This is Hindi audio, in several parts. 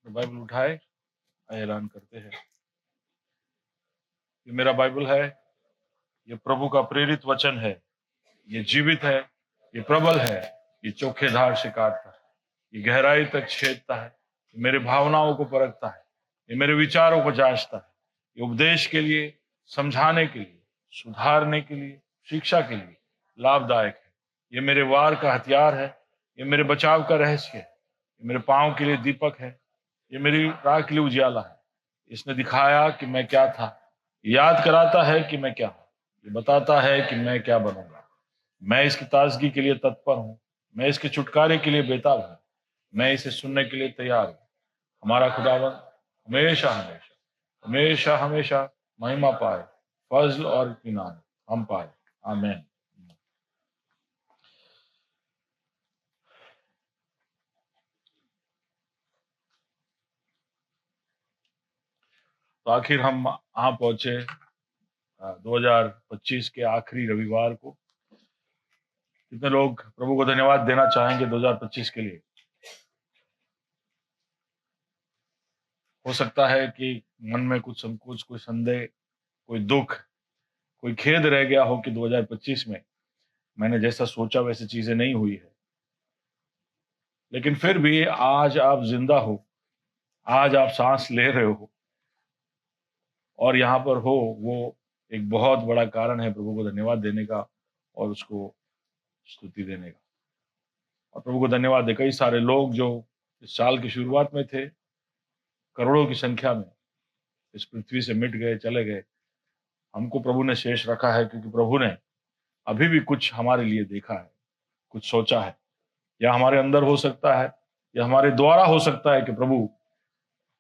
तो बाइबल उठाए, ऐलान करते हैं। ये मेरा बाइबल है, ये प्रभु का प्रेरित वचन है, ये जीवित है, ये प्रबल है, ये चोखे धार से काटता है, ये गहराई तक छेदता है, ये मेरे भावनाओं को परखता है, ये मेरे विचारों को जांचता है। ये उपदेश के लिए, समझाने के लिए, सुधारने के लिए, शिक्षा के लिए लाभदायक है। ये मेरे वार का हथियार है, ये मेरे बचाव का रहस्य है, ये मेरे पांव के लिए दीपक है, ये मेरी राह के लिए उजियाला है। इसने दिखाया कि मैं क्या था, याद कराता है कि मैं क्या हूं, ये बताता है कि मैं क्या बनूंगा। मैं इसकी ताजगी के लिए तत्पर हूं, मैं इसके छुटकारे के लिए बेताब हूं, मैं इसे सुनने के लिए तैयार हूं। हमारा खुदावन हमेशा हमेशा हमेशा हमेशा महिमा पाए, फजल और इत्मीनान हम पाए। आमीन। तो आखिर हम यहाँ पहुंचे 2025 के आखिरी रविवार को। कितने लोग प्रभु को धन्यवाद देना चाहेंगे 2025 के लिए? हो सकता है कि मन में कुछ संकोच, कोई संदेह, कोई दुख, कोई खेद रह गया हो कि 2025 में मैंने जैसा सोचा वैसी चीजें नहीं हुई है। लेकिन फिर भी आज आप जिंदा हो, आज आप सांस ले रहे हो और यहाँ पर हो, वो एक बहुत बड़ा कारण है प्रभु को धन्यवाद देने का और उसको स्तुति देने का। और प्रभु को धन्यवाद दे, कई सारे लोग जो इस साल की शुरुआत में थे, करोड़ों की संख्या में इस पृथ्वी से मिट गए, चले गए। हमको प्रभु ने शेष रखा है क्योंकि प्रभु ने अभी भी कुछ हमारे लिए देखा है, कुछ सोचा है। या हमारे अंदर हो सकता है, या हमारे द्वारा हो सकता है कि प्रभु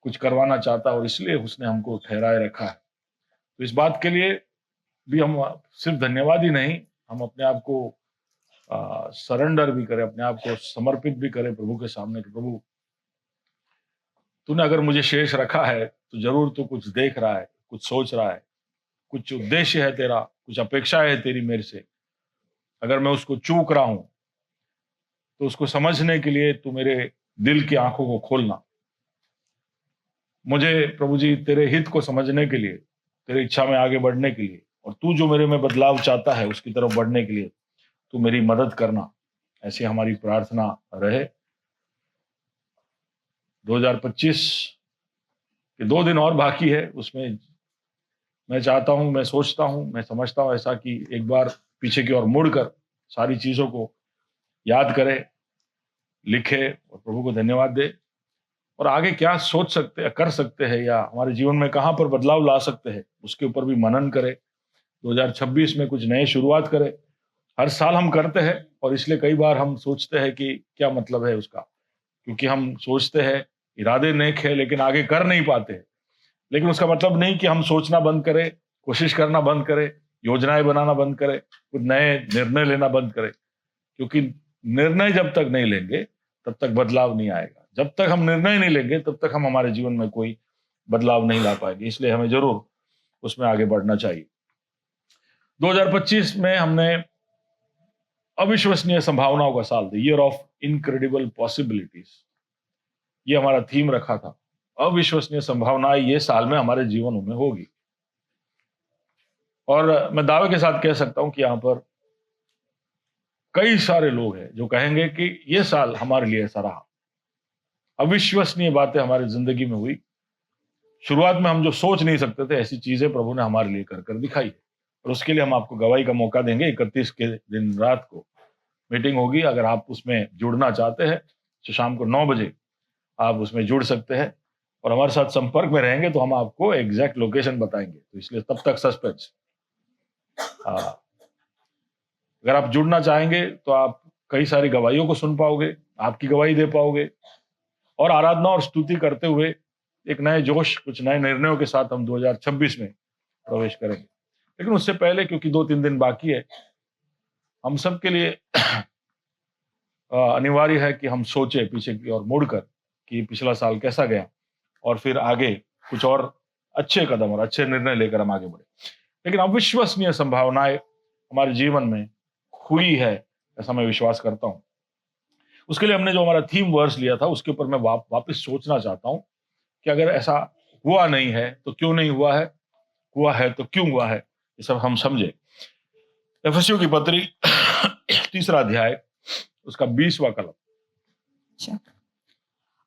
कुछ करवाना चाहता है और इसलिए उसने हमको ठहराए रखा है। तो इस बात के लिए भी हम सिर्फ धन्यवाद ही नहीं, हम अपने आप को सरेंडर भी करें, अपने आप को समर्पित भी करें प्रभु के सामने कि प्रभु तूने अगर मुझे शेष रखा है तो जरूर तू कुछ देख रहा है, कुछ सोच रहा है, कुछ उद्देश्य है तेरा, कुछ अपेक्षा है तेरी मेरे से। अगर मैं उसको चूक रहा हूं तो उसको समझने के लिए तू मेरे दिल की आंखों को खोलना। मुझे प्रभु जी तेरे हित को समझने के लिए, तेरी इच्छा में आगे बढ़ने के लिए, और तू जो मेरे में बदलाव चाहता है उसकी तरफ बढ़ने के लिए तू मेरी मदद करना। ऐसी हमारी प्रार्थना रहे। 2025 के 2 दिन और बाकी है, उसमें मैं चाहता हूं, मैं सोचता हूं, मैं समझता हूं ऐसा कि एक बार पीछे की ओर मुड़कर सारी चीजों को याद करे, लिखे और प्रभु को धन्यवाद दे और आगे क्या सोच सकते हैं, कर सकते हैं, या हमारे जीवन में कहां पर बदलाव ला सकते हैं उसके ऊपर भी मनन करे। 2026 में कुछ नए शुरुआत करे। हर साल हम करते हैं और इसलिए कई बार हम सोचते हैं कि क्या मतलब है उसका, क्योंकि हम सोचते हैं, इरादे नेक है लेकिन आगे कर नहीं पाते हैं। लेकिन उसका मतलब नहीं कि हम सोचना बंद करें, कोशिश करना बंद करें, योजनाएं बनाना बंद करें, कुछ नए निर्णय लेना बंद करें। क्योंकि निर्णय जब तक नहीं लेंगे तब तक बदलाव नहीं आएगा। जब तक हम निर्णय नहीं लेंगे तब तक हम हमारे जीवन में कोई बदलाव नहीं ला पाएंगे। इसलिए हमें जरूर उसमें आगे बढ़ना चाहिए। 2025 में हमने अविश्वसनीय संभावनाओं का साल, the year of incredible possibilities, ये हमारा थीम रखा था। अविश्वसनीय संभावनाएं ये साल में हमारे जीवनों में होगी। और मैं दावे के साथ कह सकता हूं कि यहां पर कई सारे लोग हैं जो कहेंगे कि ये साल हमारे लिए ऐसा रहा। अविश्वसनीय बातें हमारी जिंदगी में हुई। शुरुआत में हम जो सोच नहीं सकते थे ऐसी चीजें प्रभु ने हमारे लिए कर कर दिखाई है। और उसके लिए हम आपको गवाही का मौका देंगे। 31 के दिन रात को मीटिंग होगी। अगर आप उसमें जुड़ना चाहते हैं तो शाम को 9 बजे आप उसमें जुड़ सकते हैं और हमारे साथ संपर्क में रहेंगे तो हम आपको एग्जैक्ट लोकेशन बताएंगे। तो इसलिए तब तक सस्पेंस। अगर आप जुड़ना चाहेंगे तो आप कई सारी गवाहियों को सुन पाओगे, आपकी गवाही दे पाओगे और आराधना और स्तुति करते हुए एक नए जोश, कुछ नए निर्णयों के साथ हम 2026 में प्रवेश करेंगे। लेकिन उससे पहले, क्योंकि 2-3 दिन बाकी है, हम सब के लिए अनिवार्य है कि हम सोचे पीछे की ओर मुड़कर कि पिछला साल कैसा गया और फिर आगे कुछ और अच्छे कदम और अच्छे निर्णय लेकर हम आगे बढ़े। लेकिन अविश्वसनीय संभावनाएं हमारे जीवन में हुई है, ऐसा मैं विश्वास करता हूं। उसके लिए हमने जो हमारा थीम वर्स लिया था उसके ऊपर मैं वापस सोचना चाहता हूं कि अगर ऐसा हुआ नहीं है तो क्यों नहीं हुआ है तो क्यों हुआ है, ये सब हम समझे। इफिसियों की पत्री 3 अध्याय उसका 20वां कलम। अच्छा।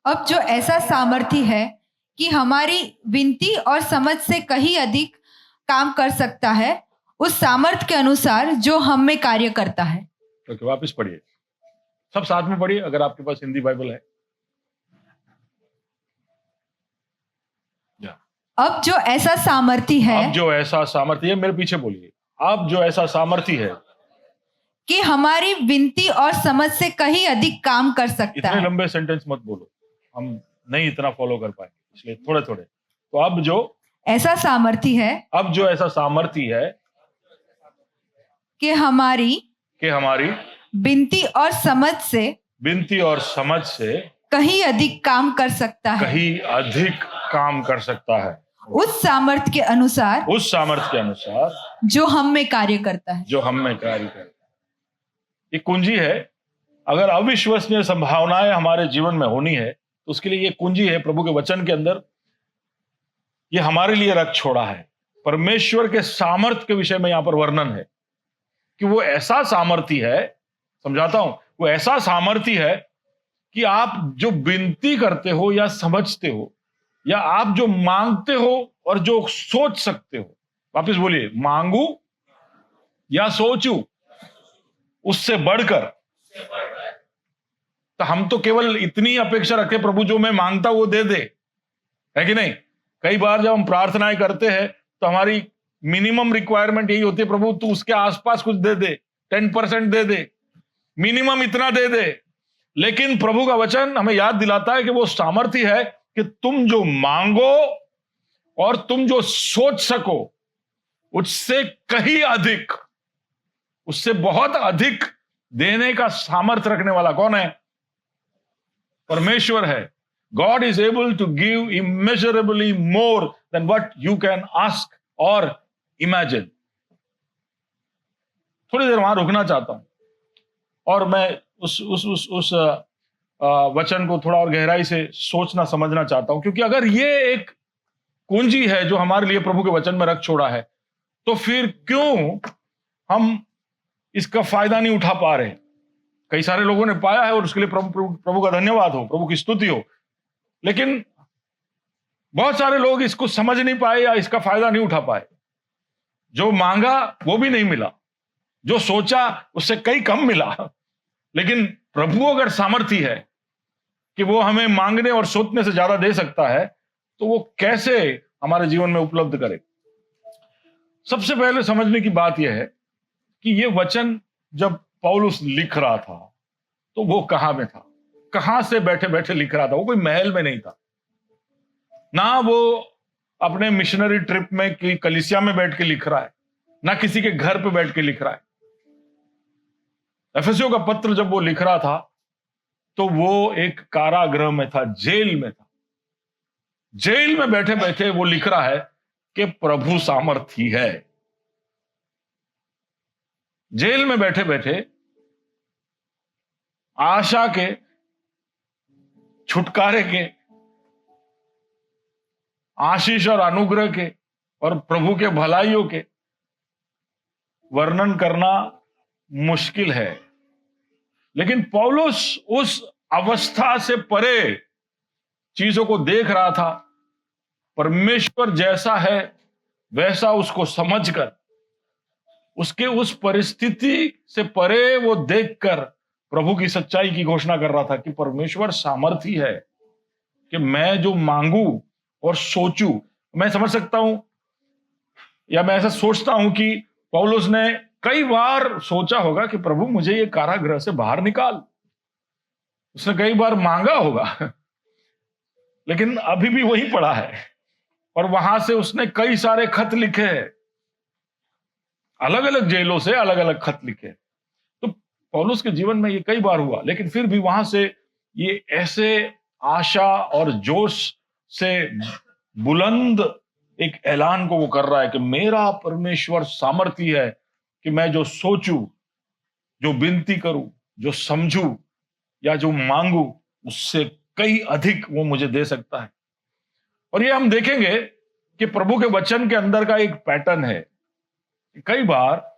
अब जो ऐसा सामर्थ्य है कि हमारी विनती और समझ से कहीं अधिक काम कर सकता है, उस सामर्थ्य के अनुसार जो हम में कार्य करता है। तो वापस पढ़िए, सब साथ में पढ़िए अगर आपके पास हिंदी बाइबल है। अब जो ऐसा सामर्थ्य है, अब जो ऐसा सामर्थ्य है, मेरे पीछे बोलिए, अब जो ऐसा सामर्थ्य है कि हमारी विनती और समझ से कहीं अधिक काम कर सकता इतने है। लंबे सेंटेंस मत बोलो, हम नहीं इतना फॉलो कर पाएंगे, इसलिए थोड़े थोड़े। तो अब जो ऐसा सामर्थ्य है, अब जो ऐसा सामर्थ्य है कि हमारी विनती और समझ से कहीं अधिक काम कर सकता है, कहीं अधिक काम कर सकता है, उस सामर्थ्य के अनुसार जो हम में कार्य करता है। ये कुंजी है। अगर अविश्वसनीय संभावनाएं हमारे जीवन में होनी है तो उसके लिए ये कुंजी है प्रभु के वचन के अंदर, ये हमारे लिए रख छोड़ा है। परमेश्वर के सामर्थ्य के विषय में यहां पर वर्णन है कि वो ऐसा सामर्थ्य है, समझाता हूं, वो ऐसा सामर्थ्य है कि आप जो विनती करते हो या समझते हो या आप जो मांगते हो और जो सोच सकते हो, वापस बोलिए, मांगू या सोचू, उससे बढ़कर। तो हम तो केवल इतनी अपेक्षा रखें प्रभु जो मैं मांगता वो दे दे, है कि नहीं? कई बार जब हम प्रार्थनाएं करते हैं तो हमारी मिनिमम रिक्वायरमेंट यही होती है, प्रभु तू उसके आसपास कुछ दे दे, 10% दे दे, मिनिमम इतना दे दे। लेकिन प्रभु का वचन हमें याद दिलाता है कि वो सामर्थ्य है कि तुम जो मांगो और तुम जो सोच सको उससे कहीं अधिक, उससे बहुत अधिक देने का सामर्थ्य रखने वाला कौन है? परमेश्वर है। God is able to give immeasurably more than what you can ask or imagine. थोड़ी देर वहां रुकना चाहता हूं और मैं उस वचन को थोड़ा और गहराई से सोचना समझना चाहता हूं, क्योंकि अगर ये एक कुंजी है जो हमारे लिए प्रभु के वचन में रख छोड़ा है, तो फिर क्यों हम इसका फायदा नहीं उठा पा रहे? कई सारे लोगों ने पाया है और उसके लिए प्रभु का धन्यवाद हो, प्रभु की स्तुति हो, लेकिन बहुत सारे लोग इसको समझ नहीं पाए या इसका फायदा नहीं उठा पाए। जो मांगा वो भी नहीं मिला, जो सोचा उससे कई कम मिला। लेकिन प्रभु अगर सामर्थ्य है कि वो हमें मांगने और सोचने से ज्यादा दे सकता है, तो वो कैसे हमारे जीवन में उपलब्ध करे? सबसे पहले समझने की बात यह है कि ये वचन जब पौलुस लिख रहा था तो वो कहां में था, कहां से बैठे बैठे लिख रहा था? वो कोई महल में नहीं था, ना वो अपने मिशनरी ट्रिप में कि कलीसिया में बैठ के लिख रहा है, ना किसी के घर पे बैठ के लिख रहा है। एफेसियों का पत्र जब वो लिख रहा था तो वो एक कारागृह में था, जेल में था। जेल में बैठे बैठे वो लिख रहा है कि प्रभु सामर्थी है। जेल में बैठे बैठे आशा के, छुटकारे के, आशीष और अनुग्रह के और प्रभु के भलाइयों के वर्णन करना मुश्किल है। लेकिन पौलुस उस अवस्था से परे चीजों को देख रहा था। परमेश्वर जैसा है वैसा उसको समझकर, उसके उस परिस्थिति से परे वो देखकर प्रभु की सच्चाई की घोषणा कर रहा था कि परमेश्वर सामर्थी है कि मैं जो मांगू और सोचू। मैं समझ सकता हूं या मैं ऐसा सोचता हूं कि पौलुस ने कई बार सोचा होगा कि प्रभु मुझे ये कारागृह से बाहर निकाल। उसने कई बार मांगा होगा, लेकिन अभी भी वहीं पड़ा है और वहां से उसने कई सारे खत लिखे हैं, अलग अलग जेलों से अलग अलग खत लिखे। तो पौलुस के जीवन में ये कई बार हुआ, लेकिन फिर भी वहां से ये ऐसे आशा और जोश से बुलंद एक ऐलान को वो कर रहा है कि मेरा परमेश्वर सामर्थी है कि मैं जो सोचूं, जो विनती करूं, जो समझूं या जो मांगू, उससे कई अधिक वो मुझे दे सकता है। और ये हम देखेंगे कि प्रभु के वचन के अंदर का एक पैटर्न है। कई बार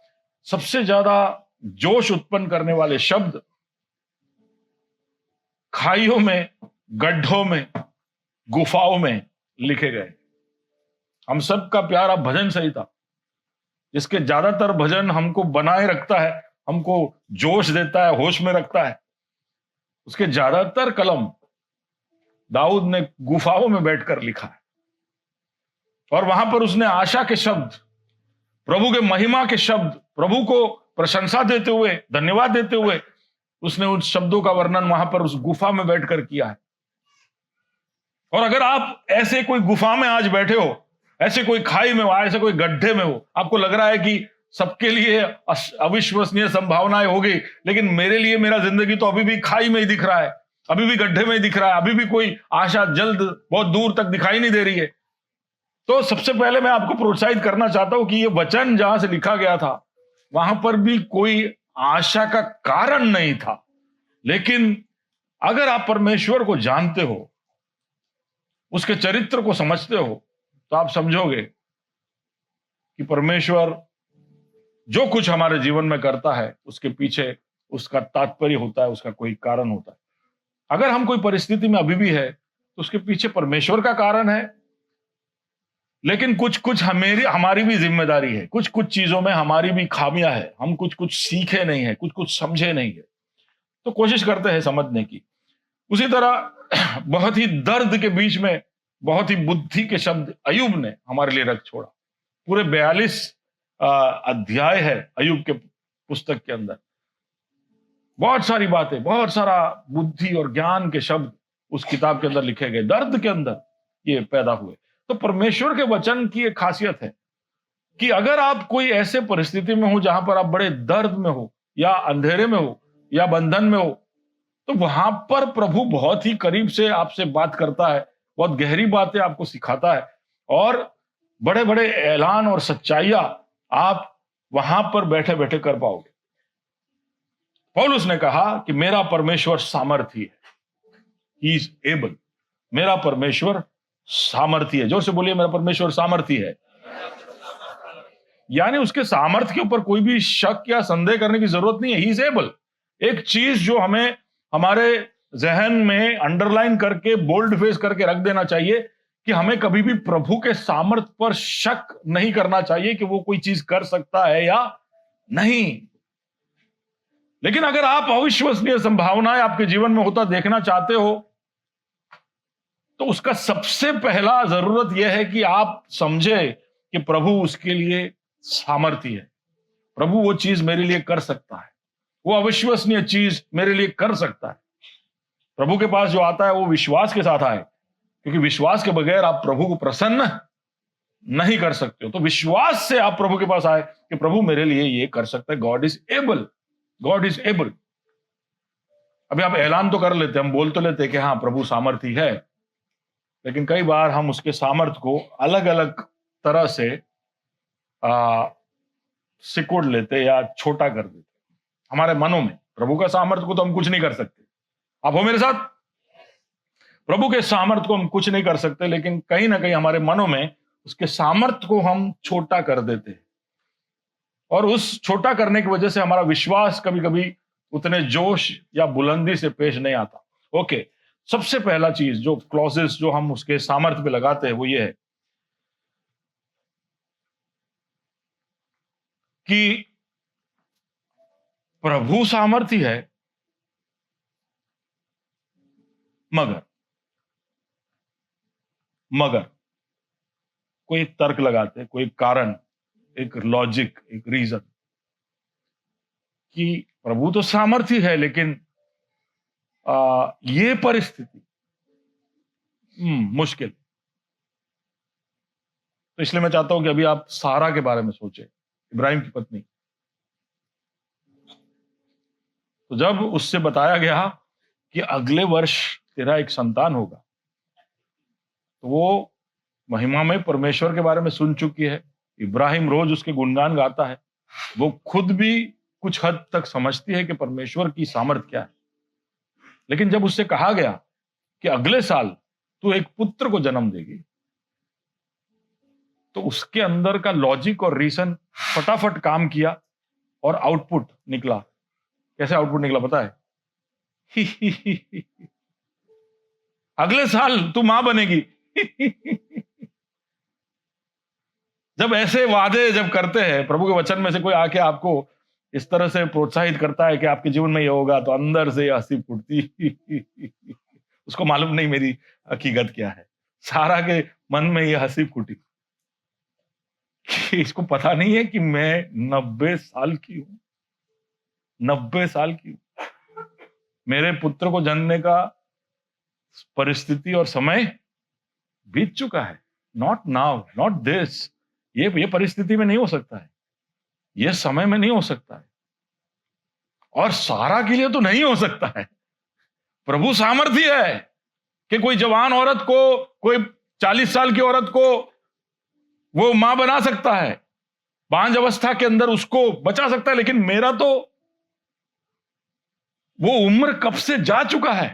सबसे ज्यादा जोश उत्पन्न करने वाले शब्द खाइयों में, गड्ढों में, गुफाओं में लिखे गए। हम सबका प्यारा भजन संहिता, जिसके ज्यादातर भजन हमको बनाए रखता है, हमको जोश देता है, होश में रखता है, उसके ज्यादातर कलम दाऊद ने गुफाओं में बैठकर लिखा है। और वहां पर उसने आशा के शब्द, प्रभु के महिमा के शब्द, प्रभु को प्रशंसा देते हुए, धन्यवाद देते हुए उसने उन शब्दों का वर्णन वहां पर उस गुफा में बैठकर किया है। और अगर आप ऐसे कोई गुफा में आज बैठे हो, ऐसे कोई खाई में हो, ऐसे कोई गड्ढे में हो, आपको लग रहा है कि सबके लिए अविश्वसनीय संभावनाएं होगी, लेकिन मेरे लिए मेरा जिंदगी तो अभी भी खाई में ही दिख रहा है, अभी भी गड्ढे में ही दिख रहा है, अभी भी कोई आशा जल्द बहुत दूर तक दिखाई नहीं दे रही है, तो सबसे पहले मैं आपको प्रोत्साहित करना चाहता हूं कि ये वचन जहां से लिखा गया था वहां पर भी कोई आशा का कारण नहीं था। लेकिन अगर आप परमेश्वर को जानते हो, उसके चरित्र को समझते हो, तो आप समझोगे कि परमेश्वर जो कुछ हमारे जीवन में करता है उसके पीछे उसका तात्पर्य होता है, उसका कोई कारण होता है। अगर हम कोई परिस्थिति में अभी भी है तो उसके पीछे परमेश्वर का कारण है, लेकिन कुछ कुछ हमारी भी जिम्मेदारी है, कुछ कुछ चीजों में हमारी भी खामियां है, हम कुछ कुछ सीखे नहीं है, कुछ कुछ समझे नहीं है, तो कोशिश करते हैं समझने की। उसी तरह बहुत ही दर्द के बीच में बहुत ही बुद्धि के शब्द अय्यूब ने हमारे लिए रख छोड़ा। पूरे 42 अध्याय है अय्यूब के पुस्तक के अंदर, बहुत सारी बातें, बहुत सारा बुद्धि और ज्ञान के शब्द उस किताब के अंदर लिखे गए, दर्द के अंदर ये पैदा हुए। तो परमेश्वर के वचन की एक खासियत है कि अगर आप कोई ऐसे परिस्थिति में हो जहां पर आप बड़े दर्द में हो, या अंधेरे में हो, या बंधन में हो, तो वहां पर प्रभु बहुत ही करीब से आपसे बात करता है, बहुत गहरी बातें आपको सिखाता है, और बड़े बड़े ऐलान और सच्चाइयां आप वहां पर बैठे बैठे कर पाओगे। पौलुस ने कहा कि मेरा परमेश्वर सामर्थी है, ही इज एबल। मेरा परमेश्वर सामर्थी है। जोर से बोलिए, मेरा परमेश्वर सामर्थी है। यानी उसके सामर्थ्य के ऊपर कोई भी शक या संदेह करने की जरूरत नहीं है, ही इज एबल। एक चीज जो हमें हमारे जहन में अंडरलाइन करके, बोल्ड फेस करके रख देना चाहिए कि हमें कभी भी प्रभु के सामर्थ्य पर शक नहीं करना चाहिए कि वो कोई चीज कर सकता है या नहीं। लेकिन अगर आप अविश्वसनीय संभावनाएं आपके जीवन में होता देखना चाहते हो, तो उसका सबसे पहला जरूरत यह है कि आप समझे कि प्रभु उसके लिए सामर्थी है। प्रभु वो चीज मेरे लिए कर सकता है, वो अविश्वसनीय चीज मेरे लिए कर सकता है। प्रभु के पास जो आता है वो विश्वास के साथ आए, क्योंकि विश्वास के बगैर आप प्रभु को प्रसन्न नहीं कर सकते हो। तो विश्वास से आप प्रभु के पास आए कि प्रभु मेरे लिए ये कर सकता है। God is able, God is able. अभी आप ऐलान तो कर लेते, हम बोल तो लेते कि हाँ प्रभु सामर्थी है, लेकिन कई बार हम उसके सामर्थ्य को अलग अलग तरह से सिकुड़ लेते या छोटा कर देते हमारे मनों में। प्रभु का सामर्थ्य को तो हम कुछ नहीं कर सकते, आप हो मेरे साथ? प्रभु के सामर्थ्य को हम कुछ नहीं कर सकते, लेकिन कहीं ना कहीं हमारे मनों में उसके सामर्थ्य को हम छोटा कर देते हैं, और उस छोटा करने की वजह से हमारा विश्वास कभी कभी उतने जोश या बुलंदी से पेश नहीं आता। ओके, सबसे पहला चीज जो क्लॉजेस जो हम उसके सामर्थ्य पे लगाते हैं वो ये है कि प्रभु सामर्थी है, मगर कोई तर्क लगाते, कोई कारण, एक लॉजिक, एक रीजन कि प्रभु तो सामर्थी है, लेकिन ये परिस्थिति मुश्किल। तो इसलिए मैं चाहता हूं कि अभी आप सारा के बारे में सोचें, इब्राहिम की पत्नी। तो जब उससे बताया गया कि अगले वर्ष तेरा एक संतान होगा, तो वो महिमा में परमेश्वर के बारे में सुन चुकी है। इब्राहिम रोज उसके गुणगान गाता है, वो खुद भी कुछ हद तक समझती है कि परमेश्वर की सामर्थ्य क्या है। लेकिन जब उससे कहा गया कि अगले साल तू एक पुत्र को जन्म देगी, तो उसके अंदर का लॉजिक और रीजन फटाफट काम किया और आउटपुट निकला। कैसे आउटपुट निकला पता है? अगले साल तू मां बनेगी। जब ऐसे वादे जब करते हैं, प्रभु के वचन में से कोई आके आपको इस तरह से प्रोत्साहित करता है कि आपके जीवन में ये होगा, तो अंदर से हंसी फूटती। उसको मालूम नहीं मेरी हकीकत क्या है। सारा के मन में ये हंसी फूटी कि इसको पता नहीं है कि मैं 90 साल की हूं, 90 साल की हूं। मेरे पुत्र को जन्मने का परिस्थिति और समय बीत चुका है। Not now, not this. ये परिस्थिति में नहीं हो सकता है, ये समय में नहीं हो सकता है, और सारा के लिए तो नहीं हो सकता है। प्रभु सामर्थ्य है कि कोई जवान औरत को, कोई 40 साल की औरत को वो मां बना सकता है, बांझ अवस्था के अंदर उसको बचा सकता है। लेकिन मेरा तो वो उम्र कब से जा चुका है।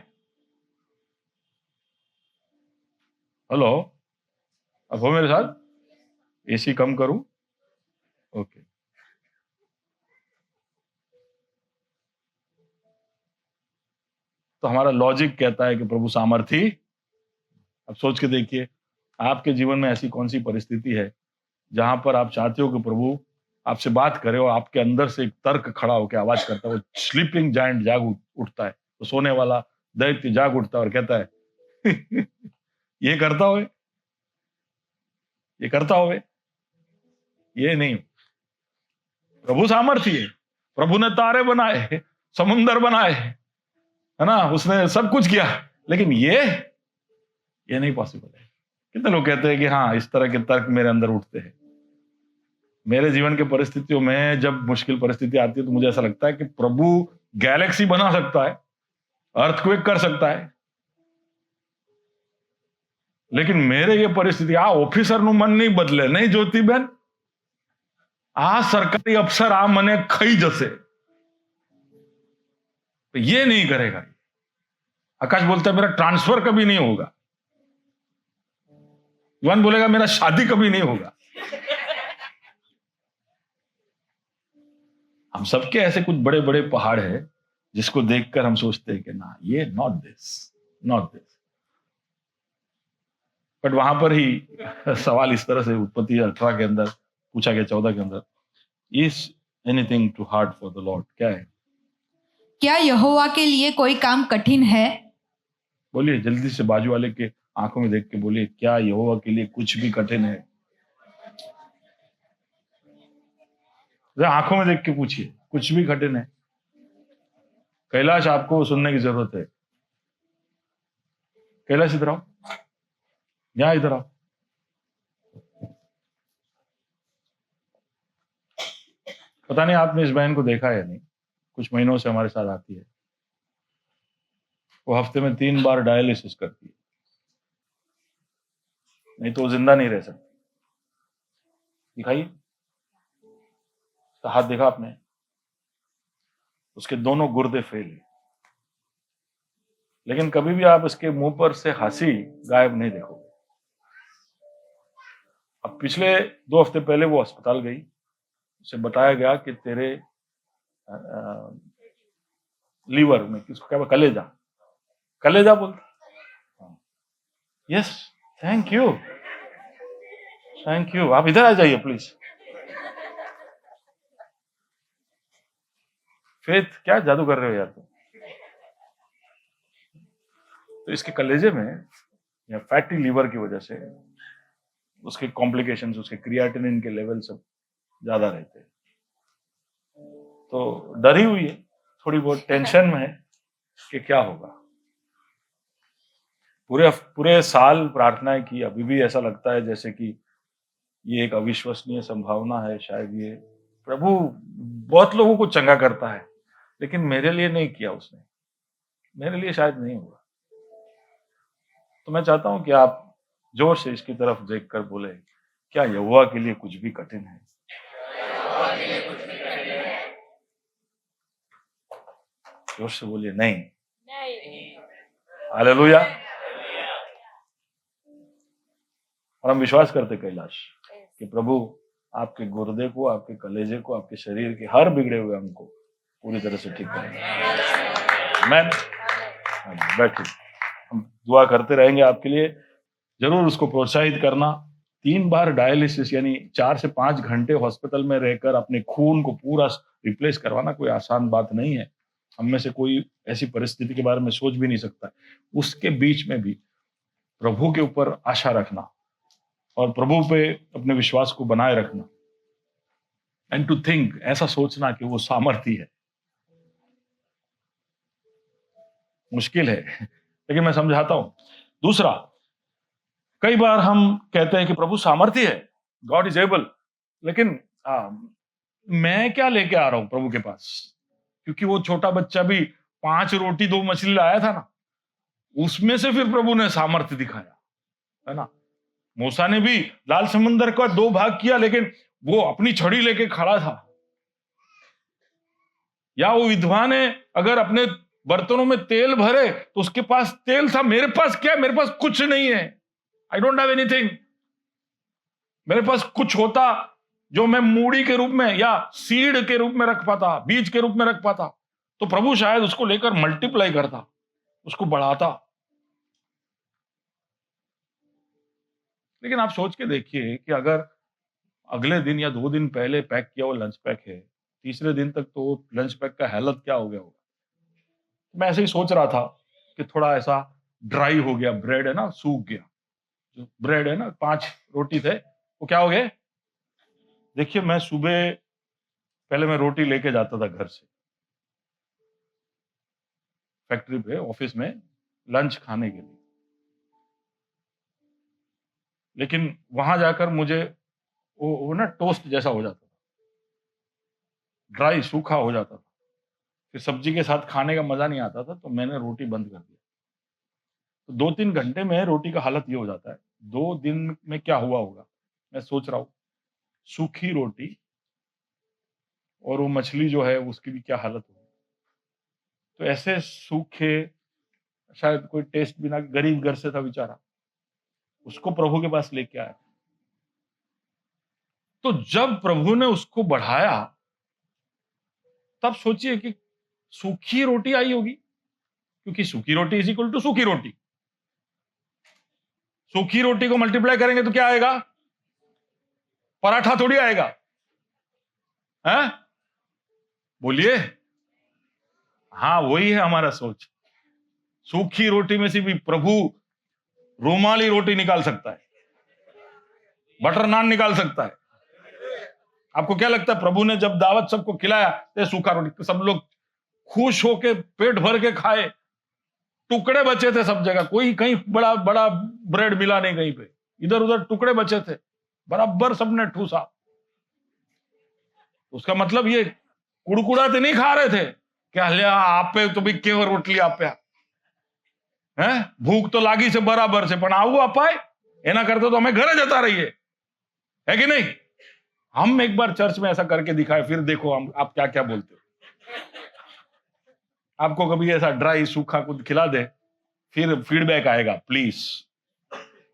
हेलो, अब हो मेरे साथ? एसी कम करूं? ओके। तो हमारा लॉजिक कहता है कि प्रभु सामर्थी। अब सोच के देखिए, आपके जीवन में ऐसी कौन सी परिस्थिति है जहां पर आप चाहते हो कि प्रभु आपसे बात करे, और आपके अंदर से एक तर्क खड़ा होकर आवाज करता है, वो स्लीपिंग जायंट जाग उठता है, तो सोने वाला दैत्य जाग उठता है और कहता है ये करता हो, ये करता हो। ये नहीं, प्रभु सामर्थी है। प्रभु ने तारे बनाए, समुंदर बनाए, है ना, उसने सब कुछ किया, लेकिन ये नहीं पॉसिबल है। कितने लोग कहते हैं कि हाँ, इस तरह के तर्क मेरे अंदर उठते हैं। मेरे जीवन के परिस्थितियों में जब मुश्किल परिस्थिति आती है, तो मुझे ऐसा लगता है कि प्रभु गैलेक्सी बना सकता है, अर्थक्वेक कर सकता है, लेकिन मेरे ये परिस्थिति, ऑफिसर નું મન नहीं बदले नहीं ज्योतिबेन, सरकारी अफसर मने खाई जसे, तो ये नहीं करेगा। आकाश बोलता है मेरा ट्रांसफर कभी नहीं होगा। युवान बोलेगा मेरा शादी कभी नहीं होगा। हम सबके ऐसे कुछ बड़े बड़े पहाड़ है जिसको देखकर हम सोचते हैं कि ना, ये नॉट दिस। बट वहां पर ही सवाल इस तरह से उत्पत्ति 18 के अंदर पूछा गया, 14 के अंदर, is anything too hard for the lord? क्या है? क्या यहोवा के लिए कोई काम कठिन है? बोलिए जल्दी से, बाजू वाले के आंखों में देख के बोलिए, क्या यहोवा के लिए कुछ भी कठिन है? आंखों में देख के पूछिए, कुछ भी कठिन है? कैलाश, आपको सुनने की जरूरत है। कैलाश इधर आओ, यहां इधर आओ। पता नहीं आपने इस बहन को देखा है या नहीं, कुछ महीनों से हमारे साथ आती है। वो हफ्ते में 3 बार डायलिसिस करती है, नहीं तो वो जिंदा नहीं रह सकती। दिखाइए, हाथ देखा आपने? उसके दोनों गुर्दे फेल है, लेकिन कभी भी आप इसके मुंह पर से हंसी गायब नहीं देखोगे। अब पिछले 2 हफ्ते पहले वो अस्पताल गई, उसे बताया गया कि तेरे लीवर में, किसको क्या, कलेजा बोलते। यस, थैंक यू, आप इधर आ जाइए प्लीज। फेथ, क्या जादू कर रहे हो यार तुम? तो इसके कलेजे में या फैटी लीवर की वजह से उसके कॉम्प्लिकेशंस, उसके क्रिएटिनिन के लेवल सब ज्यादा रहते हैं, तो डरी हुई है, थोड़ी बहुत टेंशन में है कि क्या होगा। पूरे साल प्रार्थनाएं की, अभी भी ऐसा लगता है जैसे कि ये एक अविश्वसनीय संभावना है, शायद ये प्रभु बहुत लोगों को चंगा करता है, लेकिन मेरे लिए नहीं किया उसने, मेरे लिए शायद नहीं होगा। तो मैं चाहता हूं कि आप जोर से इसकी तरफ देखकर बोले, क्या यहोवा के लिए कुछ भी कठिन है? जोर से बोलिए, नहीं। हालेलुया। और हम विश्वास करते कैलाश कि प्रभु आपके गुर्दे को, आपके कलेजे को, आपके शरीर के हर बिगड़े हुए अंग को पूरी तरह से ठीक करेंगे। मैं बैठिए, हम दुआ करते रहेंगे आपके लिए। जरूर उसको प्रोत्साहित करना। 3 बार डायलिसिस यानी 4 से 5 घंटे हॉस्पिटल में रहकर अपने खून को पूरा रिप्लेस करवाना कोई आसान बात नहीं है। हम में से कोई ऐसी परिस्थिति के बारे में सोच भी नहीं सकता। उसके बीच में भी प्रभु के ऊपर आशा रखना और प्रभु पे अपने विश्वास को बनाए रखना, एंड टू थिंक, ऐसा सोचना कि वो सामर्थी है, मुश्किल है, लेकिन मैं समझाता हूं। दूसरा, कई बार हम कहते हैं कि प्रभु सामर्थी है, गॉड इज एबल, लेकिन मैं क्या लेके आ रहा हूं प्रभु के पास? क्योंकि वो छोटा बच्चा भी 5 रोटी 2 मछली लाया था ना, उसमें से फिर प्रभु ने सामर्थ्य दिखाया, है ना। मूसा ने भी लाल समंदर का 2 भाग किया, लेकिन वो अपनी छड़ी लेके खड़ा था। या वो विधवा ने अगर अपने बर्तनों में तेल भरे तो उसके पास तेल था, मेरे पास क्या? मेरे पास कुछ नहीं है, आई डोंट हैव एनीथिंग। मेरे पास कुछ होता जो मैं मूड़ी के रूप में या सीड के रूप में रख पाता, बीज के रूप में रख पाता, तो प्रभु शायद उसको लेकर मल्टीप्लाई करता, उसको बढ़ाता। लेकिन आप सोच के देखिए कि अगर अगले दिन या 2 दिन पहले पैक किया हुआ लंच पैक है, तीसरे दिन तक तो लंच पैक का हालत क्या हो गया होगा। मैं ऐसे ही सोच रहा था कि थोड़ा ऐसा ड्राई हो गया, ब्रेड है ना, सूख गया। जो ब्रेड है ना, 5 रोटी थे, वो क्या हो गए? देखिए, मैं सुबह पहले मैं रोटी लेके जाता था घर से फैक्ट्री पे, ऑफिस में लंच खाने के लिए, लेकिन वहां जाकर मुझे वो ना टोस्ट जैसा हो जाता था, ड्राई, सूखा हो जाता था। फिर सब्जी के साथ खाने का मजा नहीं आता था, तो मैंने रोटी बंद कर दिया। तो 2-3 घंटे में रोटी का हालत ये हो जाता है। 2 दिन में क्या हुआ होगा मैं सोच रहा हूं। सूखी रोटी और वो मछली जो है उसकी भी क्या हालत होगी। तो ऐसे सूखे, शायद कोई टेस्ट भी ना, गरीब घर से था बेचारा, उसको प्रभु के पास लेके आया। तो जब प्रभु ने उसको बढ़ाया, तब सोचिए कि सूखी रोटी आई होगी, क्योंकि सूखी रोटी इज इक्वल टू सूखी रोटी। सूखी रोटी को मल्टीप्लाई करेंगे तो क्या आएगा? पराठा थोड़ी आएगा, है? बोलिए। हाँ, वही है हमारा सोच। सूखी रोटी में से भी प्रभु रुमाली रोटी निकाल सकता है, बटर नान निकाल सकता है। आपको क्या लगता है, प्रभु ने जब दावत सबको खिलाया तो सूखा रोटी, सब लोग खुश होके पेट भर के खाए, टुकड़े बचे थे सब जगह, कोई कहीं बड़ा बड़ा ब्रेड मिला नहीं, कहीं पे इधर उधर टुकड़े बचे थे, बराबर सबने ठूसा। उसका मतलब ये कुड़कुड़ाते नहीं खा रहे थे कि हल्या आप पे तो भी केवल रोटली आप पे है, भूख तो लागी से बराबर से, पण आऊ अपाय एना करते तो हमें घरे जता रही है कि नहीं? हम एक बार चर्च में ऐसा करके दिखाए, फिर देखो हम आप क्या क्या बोलते हो। आपको कभी ऐसा ड्राई सूखा कुछ खिला दे, फिर फीडबैक आएगा, प्लीज।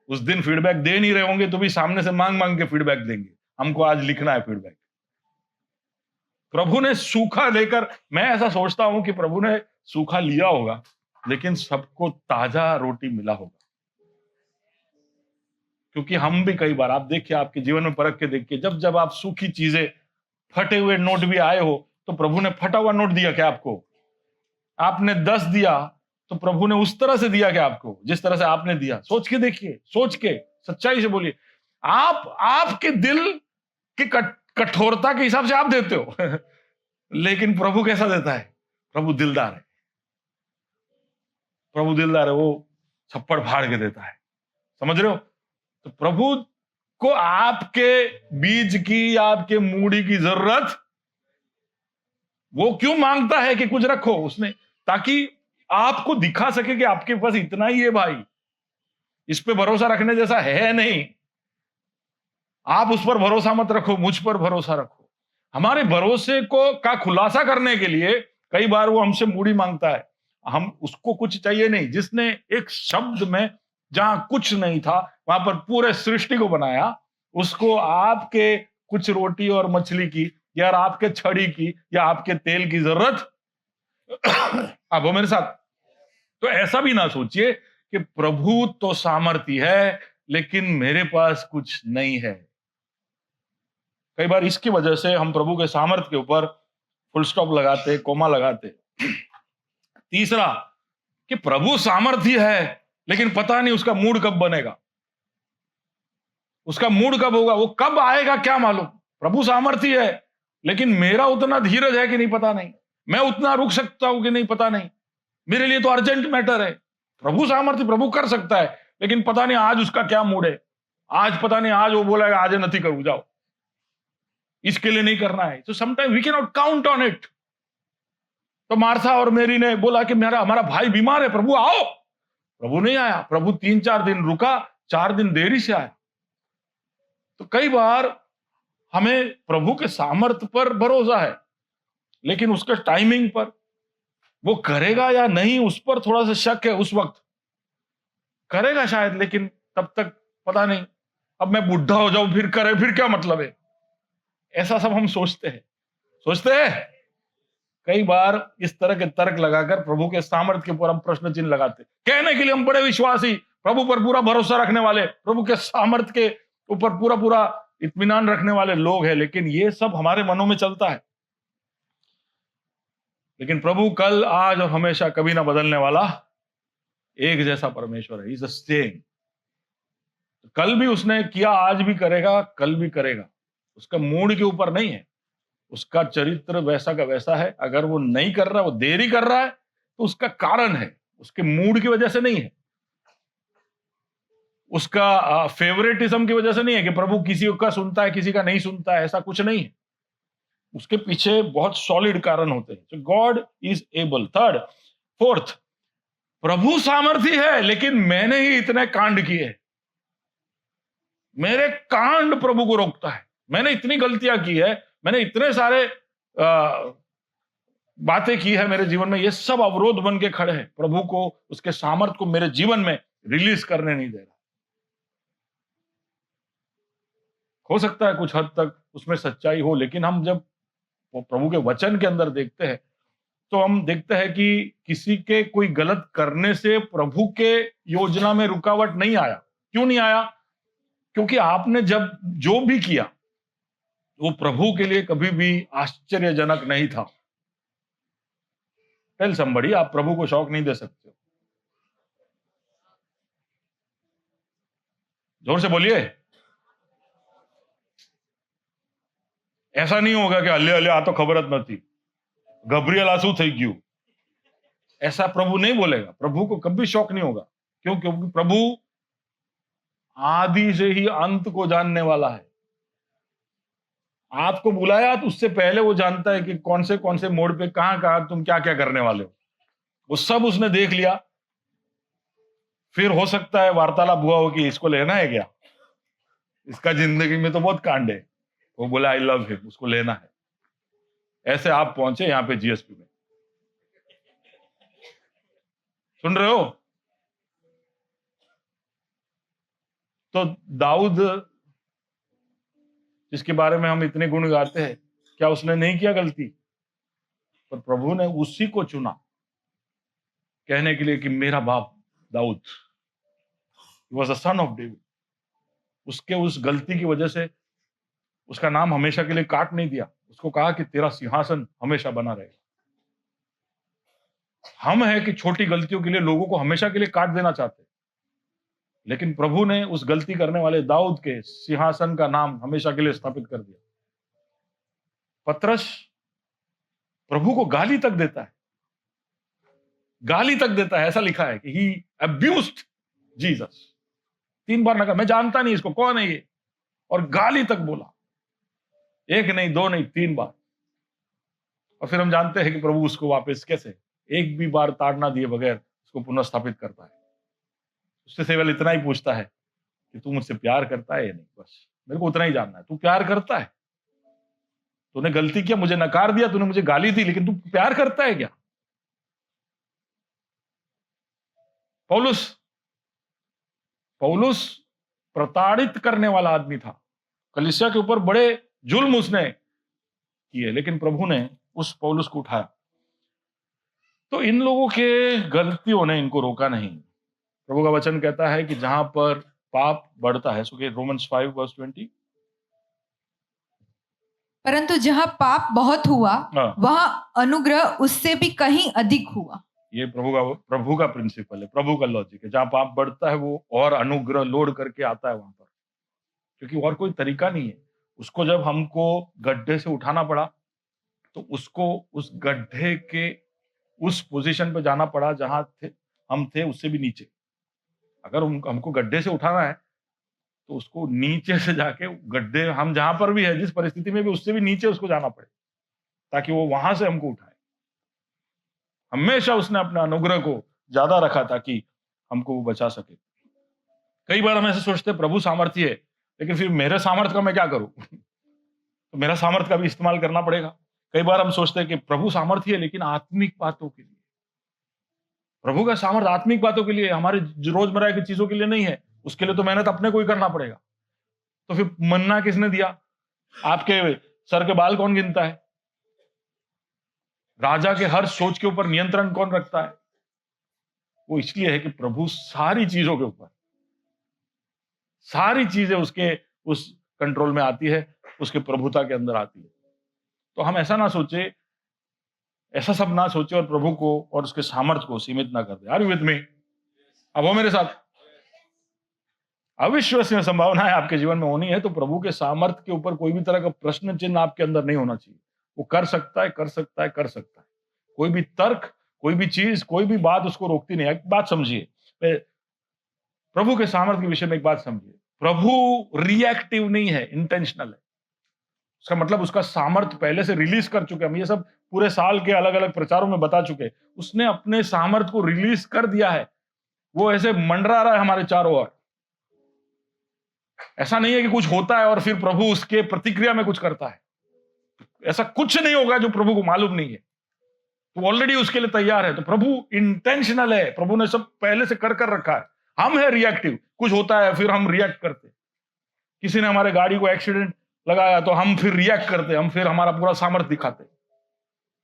उस दिन फीडबैक दे नहीं रहे होंगे तो भी सामने से मांग मांग के फीडबैक देंगे, हमको आज लिखना है फीडबैक। प्रभु ने सूखा लेकर, मैं ऐसा सोचता हूं कि प्रभु ने सूखा लिया होगा, लेकिन सबको ताजा रोटी मिला होगा। क्योंकि हम भी कई बार, आप देखिए, आपके जीवन में परख के देखिए, जब जब आप सूखी चीजें, फटे हुए नोट भी आए हो, तो प्रभु ने फटा हुआ नोट दिया क्या आपको? आपने 10 दिया तो प्रभु ने उस तरह से दिया क्या आपको, जिस तरह से आपने दिया? सोच के देखिए, सोच के सच्चाई से बोलिए। आप आपके दिल की कठोरता के हिसाब से आप देते हो लेकिन प्रभु कैसा देता है? प्रभु दिलदार है, प्रभु दिलदार है, वो छप्पड़ फाड़ के देता है, समझ रहे हो? तो प्रभु को आपके बीज की, आपके मूड़ी की जरूरत, वो क्यों मांगता है कि कुछ रखो उसने? ताकि आपको दिखा सके कि आपके पास इतना ही है भाई, इस पे भरोसा रखने जैसा है नहीं। आप उस पर भरोसा मत रखो, मुझ पर भरोसा रखो। हमारे भरोसे को का खुलासा करने के लिए कई बार वो हमसे मूड़ी मांगता है, हम उसको कुछ चाहिए नहीं। जिसने एक शब्द में, जहां कुछ नहीं था, वहां पर पूरे सृष्टि को बनाया, उसको आपके कुछ रोटी और मछली की या आपके छड़ी की या आपके तेल की जरूरत आप हो मेरे साथ। तो ऐसा भी ना सोचिए कि प्रभु तो सामर्थ्य है लेकिन मेरे पास कुछ नहीं है। कई बार इसकी वजह से हम प्रभु के सामर्थ्य के ऊपर फुल स्टॉप लगाते, कोमा लगाते। तीसरा कि प्रभु सामर्थ्य है लेकिन पता नहीं उसका मूड कब बनेगा, उसका मूड कब होगा, वो कब आएगा क्या मालूम। प्रभु सामर्थ्य है लेकिन मेरा उतना धीरज है कि नहीं पता नहीं, मैं उतना रुक सकता हूं कि नहीं पता नहीं, मेरे लिए तो अर्जेंट मैटर है। प्रभु सामर्थ्य, प्रभु कर सकता है लेकिन पता नहीं आज उसका क्या मूड है, आज पता नहीं, आज वो बोलेगा आज नहीं करूं, जाओ इसके लिए नहीं करना है। तो sometime we can not count on it. तो मार्था और मेरी ने बोला कि हमारा भाई बीमार है, प्रभु आओ। प्रभु नहीं आया, प्रभु 3-4 दिन रुका, 4 दिन देरी से आया। तो कई बार हमें प्रभु के सामर्थ्य पर भरोसा है लेकिन उसके टाइमिंग पर, वो करेगा या नहीं उस पर थोड़ा सा शक है। उस वक्त करेगा शायद लेकिन तब तक पता नहीं, अब मैं बुढ़ा हो जाऊं फिर करे, फिर क्या मतलब है। ऐसा सब हम सोचते हैं। कई बार इस तरह के तर्क लगाकर प्रभु के सामर्थ्य के ऊपर हम प्रश्न चिन्ह लगाते। कहने के लिए हम बड़े विश्वासी, प्रभु पर पूरा भरोसा रखने वाले, प्रभु के सामर्थ्य के ऊपर पूरा पूरा इत्मीनान रखने वाले लोग हैं, लेकिन ये सब हमारे मनों में चलता है। लेकिन प्रभु कल, आज और हमेशा कभी ना बदलने वाला एक जैसा परमेश्वर है। Is the same. कल भी उसने किया, आज भी करेगा, कल भी करेगा। उसका मूड के ऊपर नहीं है, उसका चरित्र वैसा का वैसा है। अगर वो नहीं कर रहा, वो देरी कर रहा है तो उसका कारण है, उसके मूड की वजह से नहीं है, उसका फेवरेटिज्म की वजह से नहीं है कि प्रभु किसी का सुनता है किसी का नहीं सुनता है, ऐसा कुछ नहीं है। उसके पीछे बहुत सॉलिड कारण होते हैं। So God is able. Third, fourth, प्रभु सामर्थ्य है लेकिन मैंने ही इतने कांड किए, मेरे कांड प्रभु को रोकता है। मैंने इतनी गलतियां की है, मैंने इतने सारे बातें की है मेरे जीवन में, ये सब अवरोध बन के खड़े हैं, प्रभु को, उसके सामर्थ्य को मेरे जीवन में रिलीज करने नहीं दे रहा। हो सकता है कुछ हद तक उसमें सच्चाई हो, लेकिन हम जब वो प्रभु के वचन के अंदर देखते हैं तो हम देखते हैं कि किसी के कोई गलत करने से प्रभु के योजना में रुकावट नहीं आया। क्यों नहीं आया? क्योंकि आपने जब जो भी किया वो प्रभु के लिए कभी भी आश्चर्यजनक नहीं था। टेल समबडी, आप प्रभु को शौक नहीं दे सकते। जोर से बोलिए। ऐसा नहीं होगा कि हले हले आ तो खबर ज નથી, गब्रियल आ શું થઈ ગયું, ऐसा प्रभु नहीं बोलेगा। प्रभु को कभी शौक नहीं होगा। क्यों? क्योंकि प्रभु आदि से ही अंत को जानने वाला है। आपको बुलाया तो उससे पहले वो जानता है कि कौन से मोड़ पे कहां कहां तुम क्या क्या करने वाले हो, वो सब उसने देख लिया। फिर हो सकता है वार्तालाप हुआ हो कि इसको लेना है क्या, इसका जिंदगी में तो बहुत कांड है, वो बोला आई लव हिम, उसको लेना है। ऐसे आप पहुंचे यहां पे जीएसपी में। सुन रहे हो? तो दाऊद, जिसके बारे में हम इतने गुण गाते हैं, क्या उसने नहीं किया गलती? पर प्रभु ने उसी को चुना कहने के लिए कि मेरा बाप Dawood, he was a son of David। उसके उस गलती की वजह से उसका नाम हमेशा के लिए काट नहीं दिया, उसको कहा कि तेरा सिंहासन हमेशा बना रहेगा। हम है कि छोटी गलतियों के लिए लोगों को हमेशा के लिए काट देना चाहते हैं, लेकिन प्रभु ने उस गलती करने वाले दाऊद के सिंहासन का नाम हमेशा के लिए स्थापित कर दिया। पतरस प्रभु को गाली तक देता है, गाली तक देता है। ऐसा लिखा है कि ही अब्यूज्ड जीसस। 3 बार नकार, मैं जानता नहीं इसको, कौन है ये, और गाली तक बोला। 1 नहीं, 2 नहीं, 3 बार। और फिर हम जानते हैं कि प्रभु उसको वापस कैसे, एक भी बार ताड़ना दिए बगैर उसको पुनः स्थापित करता है। उससे केवल इतना ही पूछता है कि तू मुझसे प्यार करता है या नहीं, बस मेरे को उतना ही जानना है। तू प्यार करता है? तूने गलती किया, मुझे नकार दिया, तूने मुझे गाली दी, लेकिन तू प्यार करता है क्या? पौलुस प्रताड़ित करने वाला आदमी था, कलीसिया के ऊपर बड़े जुल्म उसने किए, लेकिन प्रभु ने उस पौलुस को उठाया। तो इन लोगों के गलतियों ने इनको रोका नहीं। प्रभु का वचन कहता है कि जहां पर पाप बढ़ता है, सो रोमन्स 5:20, परंतु जहाँ पाप बहुत हुआ हाँ। वहाँ अनुग्रह उससे भी कहीं अधिक हुआ। ये प्रभु का प्रिंसिपल है, प्रभु का लॉजिक है। जहां पाप बढ़ता है वो और अनुग्रह लोड करके आता है वहां पर, क्योंकि और कोई तरीका नहीं है। उसको जब हमको गड्ढे से उठाना पड़ा तो उसको उस गड्ढे के उस पोजीशन पे जाना पड़ा जहां हम थे उससे भी नीचे। अगर हमको गड्ढे से उठाना है तो उसको नीचे से जाके गड्ढे, हम जहां पर भी है जिस परिस्थिति में भी, उससे भी नीचे उसको जाना पड़े ताकि वो वहां से हमको उठाए। हमेशा उसने अपने अनुग्रह को ज्यादा रखा ताकि हमको वो बचा सके। कई बार हम ऐसे सोचते हैं प्रभु सामर्थ्य है, लेकिन फिर मेरे सामर्थ्य का मैं क्या करूं? तो मेरा सामर्थ्य का भी इस्तेमाल करना पड़ेगा। कई बार हम सोचते हैं कि प्रभु सामर्थ्य है, लेकिन आत्मिक बातों के लिए। प्रभु का सामर्थ्य आत्मिक बातों के लिए, हमारे रोजमर्रा की चीजों के लिए नहीं है। उसके लिए तो मेहनत अपने को ही करना पड़ेगा। तो फिर मन्ना किसने दिया? आपके सर के बाल कौन गिनता है? राजा के हर सोच के ऊपर नियंत्रण कौन रखता है? वो इसलिए है कि प्रभु सारी चीजों के ऊपर, सारी चीजें उसके उस कंट्रोल में आती है, उसके प्रभुता के अंदर आती है। तो हम ऐसा ना सोचे, ऐसा सब ना सोचे और प्रभु को और उसके सामर्थ्य को सीमित ना कर दे। Are you with me? अब वो मेरे साथ अविश्वसनीय संभावनाएं आपके जीवन में होनी है, तो प्रभु के सामर्थ्य के ऊपर कोई भी तरह का प्रश्न चिन्ह आपके अंदर नहीं होना चाहिए। वो कर सकता है, कर सकता है, कर सकता है। कोई भी तर्क, कोई भी चीज, कोई भी बात उसको रोकती नहीं है। एक बात समझिए, प्रभु के सामर्थ्य के विषय में एक बात समझिए, प्रभु रिएक्टिव नहीं है, इंटेंशनल है। उसका मतलब उसका सामर्थ्य पहले से रिलीज कर चुके। हम ये सब पूरे साल के अलग अलग प्रचारों में बता चुके। उसने अपने सामर्थ्य को रिलीज कर दिया है। वो ऐसे मंडरा रहा है हमारे चारों ओर। ऐसा नहीं है कि कुछ होता है और फिर प्रभु उसके प्रतिक्रिया में कुछ करता है। ऐसा कुछ नहीं होगा जो प्रभु को मालूम नहीं है। तो ऑलरेडी उसके लिए तैयार है। तो प्रभु इंटेंशनल है। प्रभु ने सब पहले से कर रखा है। हम है रिएक्टिव। कुछ होता है फिर हम रिएक्ट करते। किसी ने हमारे गाड़ी को एक्सीडेंट लगाया तो हम फिर रिएक्ट करते, हम फिर हमारा पूरा सामर्थ्य दिखाते।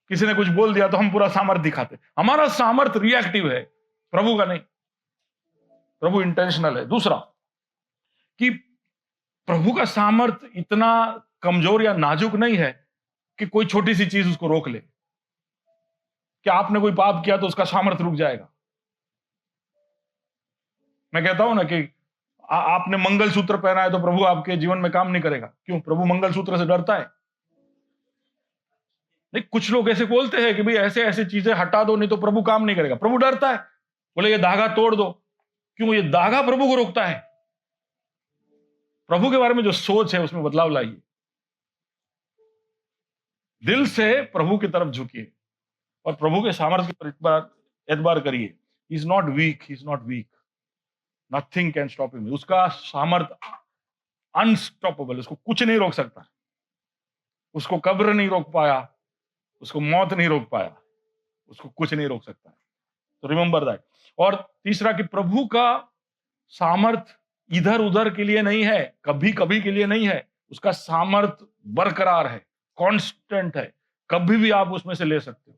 किसी ने कुछ बोल दिया तो हम पूरा सामर्थ्य दिखाते। हमारा सामर्थ्य रिएक्टिव है, प्रभु का नहीं। प्रभु इंटेंशनल है। दूसरा कि प्रभु का सामर्थ्य इतना कमजोर या नाजुक नहीं है कि कोई छोटी सी चीज उसको रोक ले। कि आपने कोई पाप किया तो उसका सामर्थ्य रुक जाएगा। मैं कहता हूं ना कि आपने मंगलसूत्र पहना है तो प्रभु आपके जीवन में काम नहीं करेगा। क्यों? प्रभु मंगलसूत्र से डरता है? नहीं, कुछ लोग ऐसे बोलते हैं कि भाई ऐसे ऐसे चीजें हटा दो नहीं तो प्रभु काम नहीं करेगा। प्रभु डरता है, बोले ये धागा तोड़ दो। क्यों? ये धागा प्रभु को रोकता है। प्रभु के बारे में जो सोच है उसमें बदलाव लाइए। दिल से प्रभु की तरफ झुकिए और प्रभु के सामर्थ्य पर एतबार करिए। He is not weak, he is not weak, nothing can stop him. उसका सामर्थ्य अनस्टॉपेबल, उसको कुछ नहीं रोक सकता। उसको कब्र नहीं रोक पाया, उसको मौत नहीं रोक पाया, उसको कुछ नहीं रोक सकता। तो रिमेंबर दैट। और तीसरा कि प्रभु का सामर्थ्य इधर उधर के लिए नहीं है, कभी कभी के लिए नहीं है। उसका सामर्थ्य बरकरार है, कांस्टेंट है। कभी भी आप उसमें से ले सकते हो।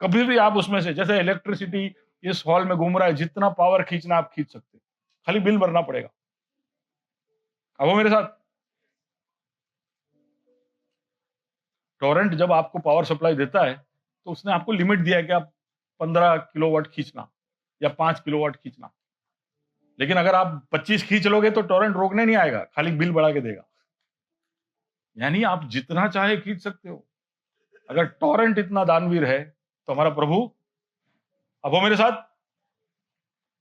कभी भी आप उसमें से, जैसे इलेक्ट्रिसिटी इस हॉल में घूम रहा है, जितना पावर खींचना आप खींच सकते हो, खाली बिल भरना पड़ेगा। अब वो मेरे साथ, टोरेंट जब आपको पावर सप्लाई देता है तो उसने आपको लिमिट दिया है कि आप 15 किलोवाट खींचना या 5 किलोवाट खींचना। लेकिन अगर आप 25 खींच लोगे तो टोरेंट रोकने नहीं आएगा, खाली बिल बढ़ा के देगा। यानी आप जितना चाहे खींच सकते हो। अगर टोरेंट इतना दानवीर है तो हमारा प्रभु, अब हो मेरे साथ,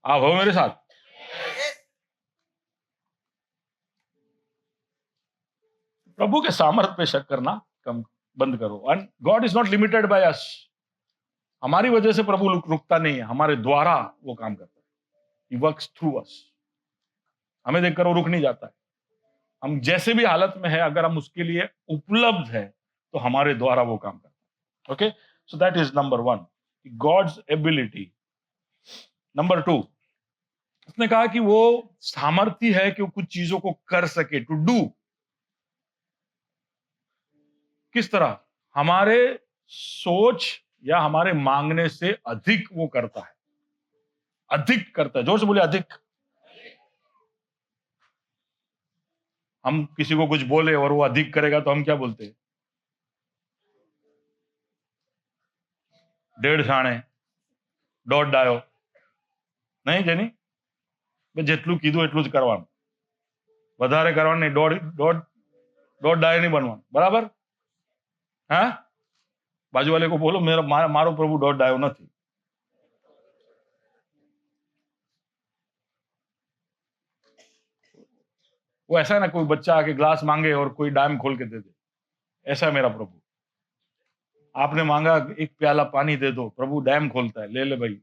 आप हो मेरे साथ। प्रभु के सामर्थ्य पे शक करना कम बंद करो। And God is not limited by us. हमारी वजह से प्रभु रुकता नहीं है, हमारे द्वारा वो काम करता है। He works through us। हमें देखकर वो रुक नहीं जाता है। हम जैसे भी हालत में है, अगर हम उसके लिए उपलब्ध है तो हमारे द्वारा वो काम करता है। Okay, so that is number 1, God's ability. Number 2, उसने कहा कि वो सामर्थ्य है कि वो कुछ चीजों को कर सके, टू डू। किस तरह? हमारे सोच या हमारे मांगने से अधिक वो करता है, अधिक करता है। जोर से बोले अधिक। हम किसी को कुछ बोले और वो अधिक करेगा तो हम क्या बोलते हैं? डेढ़ छाणे, દોઢ ડાયો। નહીં જેની જેટલું કીધું એટલું જ કરવાનું, વધારે કરવાનું નહીં। દોઢ ડાયો નહીં બનવાનું, બરાબર? હા, બાજુ વાले को बोलो मारो प्रभु દોઢ ડાયો નથી। वो ऐसा है ना, कोई बच्चा आके ग्लास मांगे और कोई डायम खोल के दे दे, ऐसा है मेरा प्रभु। आपने मांगा एक प्याला पानी दे दो, प्रभु डैम खोलता है, ले ले भाई,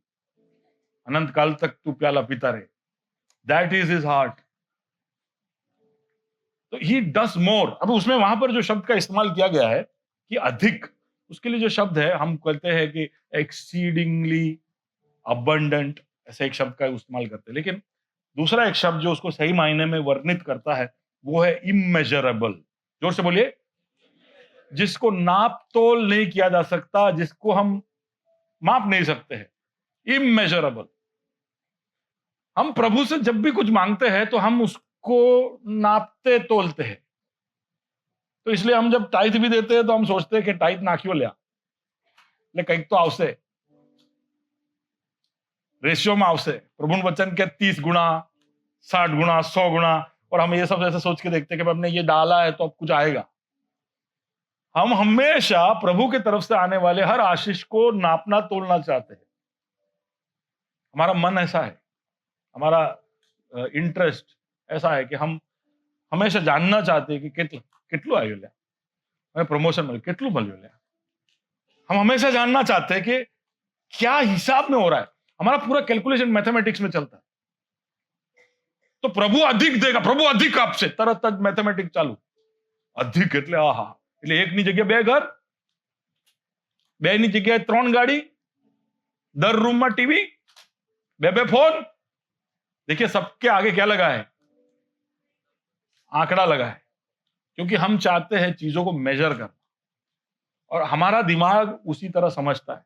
अनंत काल तक तू प्याला पीता रहे। That is his heart. तो ही डस मोर। अब उसमें वहां पर जो शब्द का इस्तेमाल किया गया है कि अधिक, उसके लिए जो शब्द है हम कहते हैं कि एक्सीडिंगली अबंडेंट, ऐसे एक शब्द का इस्तेमाल करते हैं। लेकिन दूसरा एक शब्द जो उसको सही मायने में वर्णित करता है वो है इमेजरेबल। जोर से बोलिए। जिसको नाप तोल नहीं किया जा सकता, जिसको हम माप नहीं सकते हैं, इमेजरेबल। हम प्रभु से जब भी कुछ मांगते हैं तो हम उसको नापते तोलते हैं। तो इसलिए हम जब टाइथ भी देते हैं तो हम सोचते हैं कि टाइथ नाखियो लिया, लेकिन कहीं तो आवश्य रेशियो में आवश्य प्रभु वचन के 30 गुना, 60 गुना, 100 गुना, और हम ये सब ऐसे सोच के देखते हैं कि हमने ये डाला है तो अब कुछ आएगा। हम हमेशा प्रभु की तरफ से आने वाले हर आशीष को नापना तोलना चाहते हैं। हमारा मन ऐसा है, हमारा इंटरेस्ट ऐसा है कि हम हमेशा जानना चाहते हैं कि કેટલું આવ્યું લ્યા, મને प्रमोशन મળ્યું, કેટલું મળ્યું લ્યા। हम हमेशा जानना चाहते हैं कि क्या हिसाब में हो रहा है। हमारा पूरा कैलकुलेशन मैथमेटिक्स में चलता है। तो प्रभु अधिक देगा, प्रभु अधिक आपसे, तरत જ मैथमेटिक्स चालू। अधिक એટલે આહા, એટલે એકની જગ્યાએ 2 ઘર, 2ની જગ્યાએ 3 ગાડી, दर रूम में टीवी, 2 फोन। देखिए सबके आगे क्या लगा है? आंकड़ा लगा है, क्योंकि हम चाहते हैं चीजों को मेजर करना, और हमारा दिमाग उसी तरह समझता है,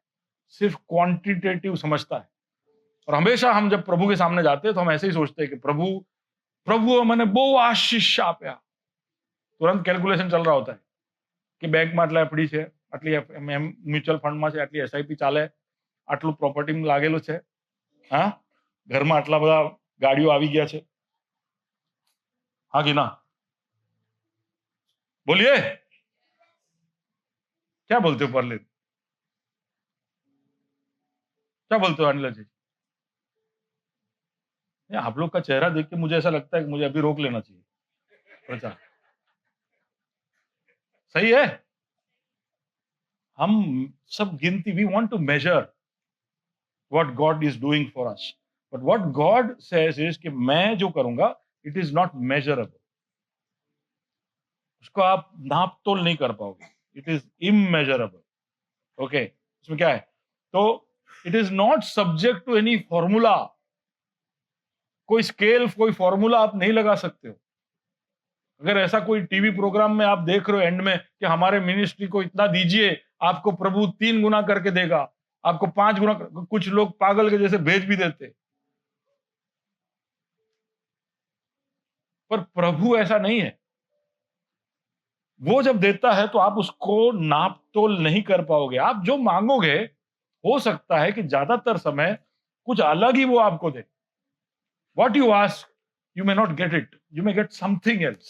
सिर्फ क्वांटिटेटिव समझता है। और हमेशा हम जब प्रभु के सामने जाते हैं तो हम ऐसे ही सोचते हैं कि प्रभु प्रभु मैंने बहु आशीष आप्या। तुरंत कैलकुलेशन चल रहा होता है कि बैंक में आटला एफडी है, आटली म्यूचुअल फंड में आटली एसआईपी चाले, आटलू प्रॉपर्टी में लागेलू है, हाँ, घर में आटला बधा गाड़ियों आवी गया है, हाँ कि ना? बोलिए, क्या बोलते हो परले, क्या बोलते हो अनिल जी? आप लोग का चेहरा देख के मुझे ऐसा लगता है कि मुझे अभी रोक लेना चाहिए प्रचार। सही है। हम सब गिनती, we want to measure what God is doing for us, but what God says is कि मैं जो करूंगा इट इज नॉट मेजरेबल। उसको आप नाप तोल नहीं कर पाओगे, इट इज इमेजरेबल। ओके, इसमें क्या है? तो it is not subject to any formula. कोई स्केल, कोई फॉर्मूला आप नहीं लगा सकते हो। अगर ऐसा कोई टीवी प्रोग्राम में आप देख रहे हो एंड में कि हमारे मिनिस्ट्री को इतना दीजिए, आपको प्रभु 3 गुना करके देगा, आपको 5 गुना, कुछ लोग पागल के जैसे भेज भी देते। पर प्रभु ऐसा नहीं है। वो जब देता है तो आप उसको नाप तोल नहीं कर पाओगे। आप जो मांगोगे हो सकता है कि ज्यादातर समय कुछ अलग ही वो आपको दे। What you ask, you may not get it. You may get something else.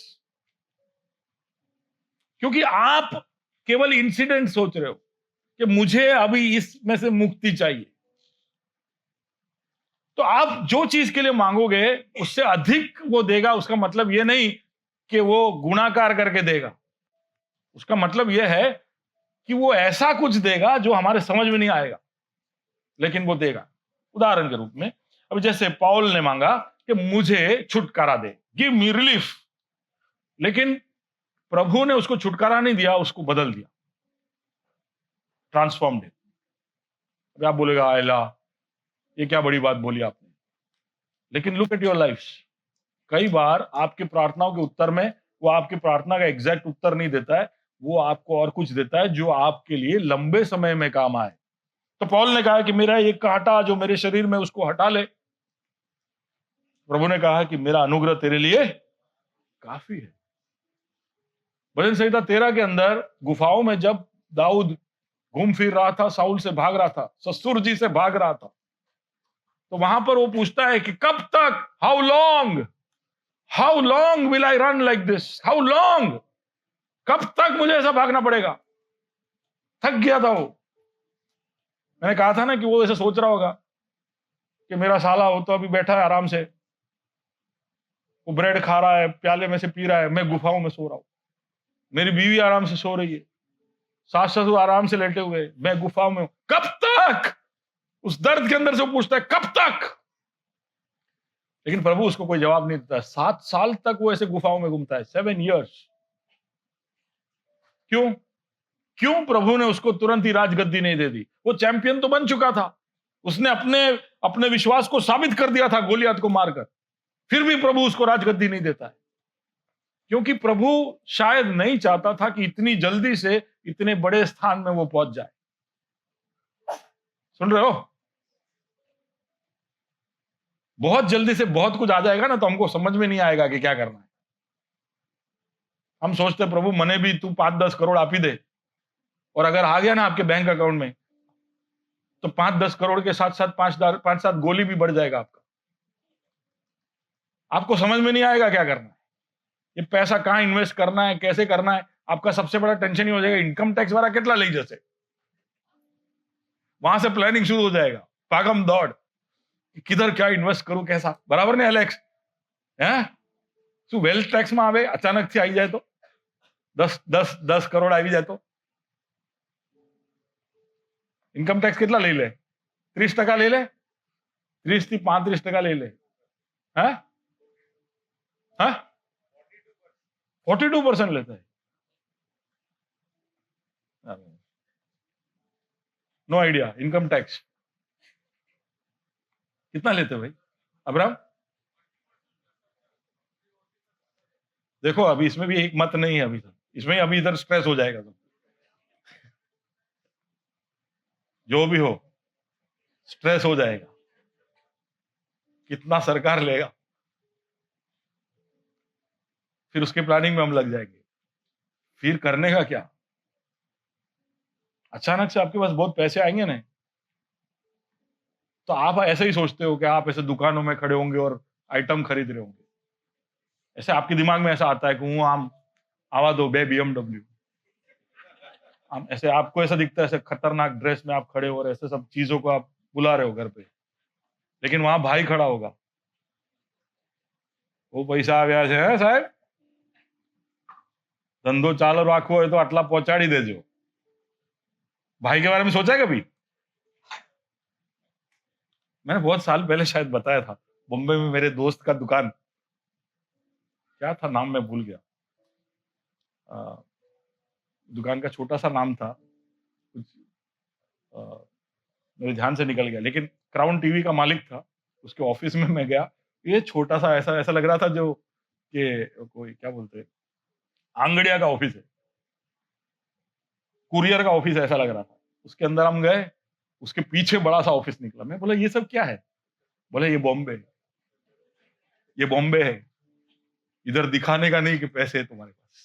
क्योंकि आप केवल इंसिडेंट सोच रहे हो कि मुझे अभी इसमें से मुक्ति चाहिए। तो आप जो चीज के लिए मांगोगे उससे अधिक वो देगा। उसका मतलब ये नहीं कि वो गुणाकार करके देगा। उसका मतलब यह है कि वो ऐसा कुछ देगा जो हमारे समझ में नहीं आएगा, लेकिन वो देगा। उदाहरण के रूप में, अब जैसे पौल ने मांगा कि मुझे छुटकारा दे, गिव मी रिलीफ, लेकिन प्रभु ने उसको छुटकारा नहीं दिया, उसको बदल दिया, ट्रांसफॉर्म दे। अब आप बोलेगा आयला ये क्या बड़ी बात बोली आपने, लेकिन लुक एट योर लाइफ। कई बार आपकी प्रार्थनाओं के उत्तर में वो आपकी प्रार्थना का एग्जैक्ट उत्तर नहीं देता है, वो आपको और कुछ देता है जो आपके लिए लंबे समय में काम आए। तो पौल ने कहा कि मेरा एक कांटा जो मेरे शरीर में उसको हटा ले। प्रभु ने कहा कि मेरा अनुग्रह तेरे लिए काफी है। भजन संहिता 13 के अंदर गुफाओं में जब दाऊद घूम फिर रहा था, साउल से भाग रहा था, ससुर जी से भाग रहा था, तो वहां पर वो पूछता है कि कब तक, how long will I run like this, how long, कब तक मुझे ऐसा भागना पड़ेगा। थक गया था वो। मैंने कहा था ना कि वो ऐसे सोच रहा होगा कि मेरा साला हो तो अभी बैठा है आराम से, वो ब्रेड खा रहा है, प्याले में से पी रहा है, मैं गुफाओं में सो रहा हूं, मेरी बीवी आराम से सो रही है, सास ससुर आराम से लेटे हुए, मैं गुफाओं में हूं, कब तक। उस दर्द के अंदर से वो पूछता है कब तक। लेकिन प्रभु उसको कोई जवाब नहीं देता। 7 साल तक वो ऐसे गुफाओं में घूमता है, 7 years। क्यों? क्यों प्रभु ने उसको तुरंत ही राजगद्दी नहीं दे दी? वो चैंपियन तो बन चुका था, उसने अपने अपने विश्वास को साबित कर दिया था गोलियत को मारकर, फिर भी प्रभु उसको राजगद्दी नहीं देता है। क्योंकि प्रभु शायद नहीं चाहता था कि इतनी जल्दी से इतने बड़े स्थान में वो पहुंच जाए। सुन रहे हो? बहुत जल्दी से बहुत कुछ आ जाएगा ना तो हमको समझ में नहीं आएगा कि क्या करना है। हम सोचते प्रभु मने भी तू 5-10 करोड़ आप ही दे, और अगर आ गया ना आपके बैंक अकाउंट में तो 5-10 करोड़ के साथ साथ 5-7 गोली भी बढ़ जाएगा आपका। आपको समझ में नहीं आएगा क्या करना है, ये पैसा कहां इन्वेस्ट करना है, कैसे करना है। आपका सबसे बड़ा टेंशन ही हो जाएगा इनकम टैक्स वाला कितना ले जैसे, वहां से प्लानिंग शुरू हो जाएगा, भागम दौड़, किधर क्या इन्वेस्ट करूं, कैसा। बराबर ने एलेक्स है? શું વેલ્થ ટેક્સમાં આવે અચાનકથી આવી જાય તો 10 કરોડ આવી જાય તો ઇન્કમ ટેક્સ કેટલા લઈ લે? 30% લઈ લે, 30 થી 35% લઈ લે। હા હા 42% લેતા है। नो आइडिया इनकम टैक्स कितना लेते भाई अब्राम? देखो अभी इसमें भी एक मत नहीं है, अभी तक इसमें अभी इधर स्ट्रेस हो जाएगा। तो जो भी हो स्ट्रेस हो जाएगा, कितना सरकार लेगा, फिर उसके प्लानिंग में हम लग जाएंगे। फिर करने का क्या? अचानक से आपके पास बहुत पैसे आएंगे ना, तो आप ऐसे ही सोचते हो कि आप ऐसे दुकानों में खड़े होंगे और आइटम खरीद रहे होंगे। ऐसे आपके दिमाग में ऐसा आता है कि हूं आम आवा दो बे BMW, हम ऐसे आपको ऐसा दिखता है ऐसे खतरनाक ड्रेस में आप खड़े हो और ऐसे सब चीजों को आप बुला रहे हो घर पे, लेकिन वहां भाई खड़ा होगा, वो पैसा આવ્યા છે સાહેબ, धंधो चालू રાખવો હોય तो आटला पहुंचाड़ी देजो। भाई के बारे में सोचा कभी? मैंने बहुत साल पहले शायद बताया था, बॉम्बे में मेरे दोस्त का दुकान, क्या था नाम मैं भूल गया, दुकान का छोटा सा नाम था कुछ, मेरे ध्यान से निकल गया, लेकिन क्राउन टीवी का मालिक था। उसके ऑफिस में मैं गया, ये छोटा सा ऐसा ऐसा लग रहा था जो कि कोई क्या बोलते हैं आंगड़िया का ऑफिस है, कुरियर का ऑफिस ऐसा लग रहा था। उसके अंदर हम गए, उसके पीछे बड़ा सा ऑफिस निकला। मैं बोला ये सब क्या है? बोले ये बॉम्बे है, ये बॉम्बे है, इधर दिखाने का नहीं कि पैसे है तुम्हारे पास।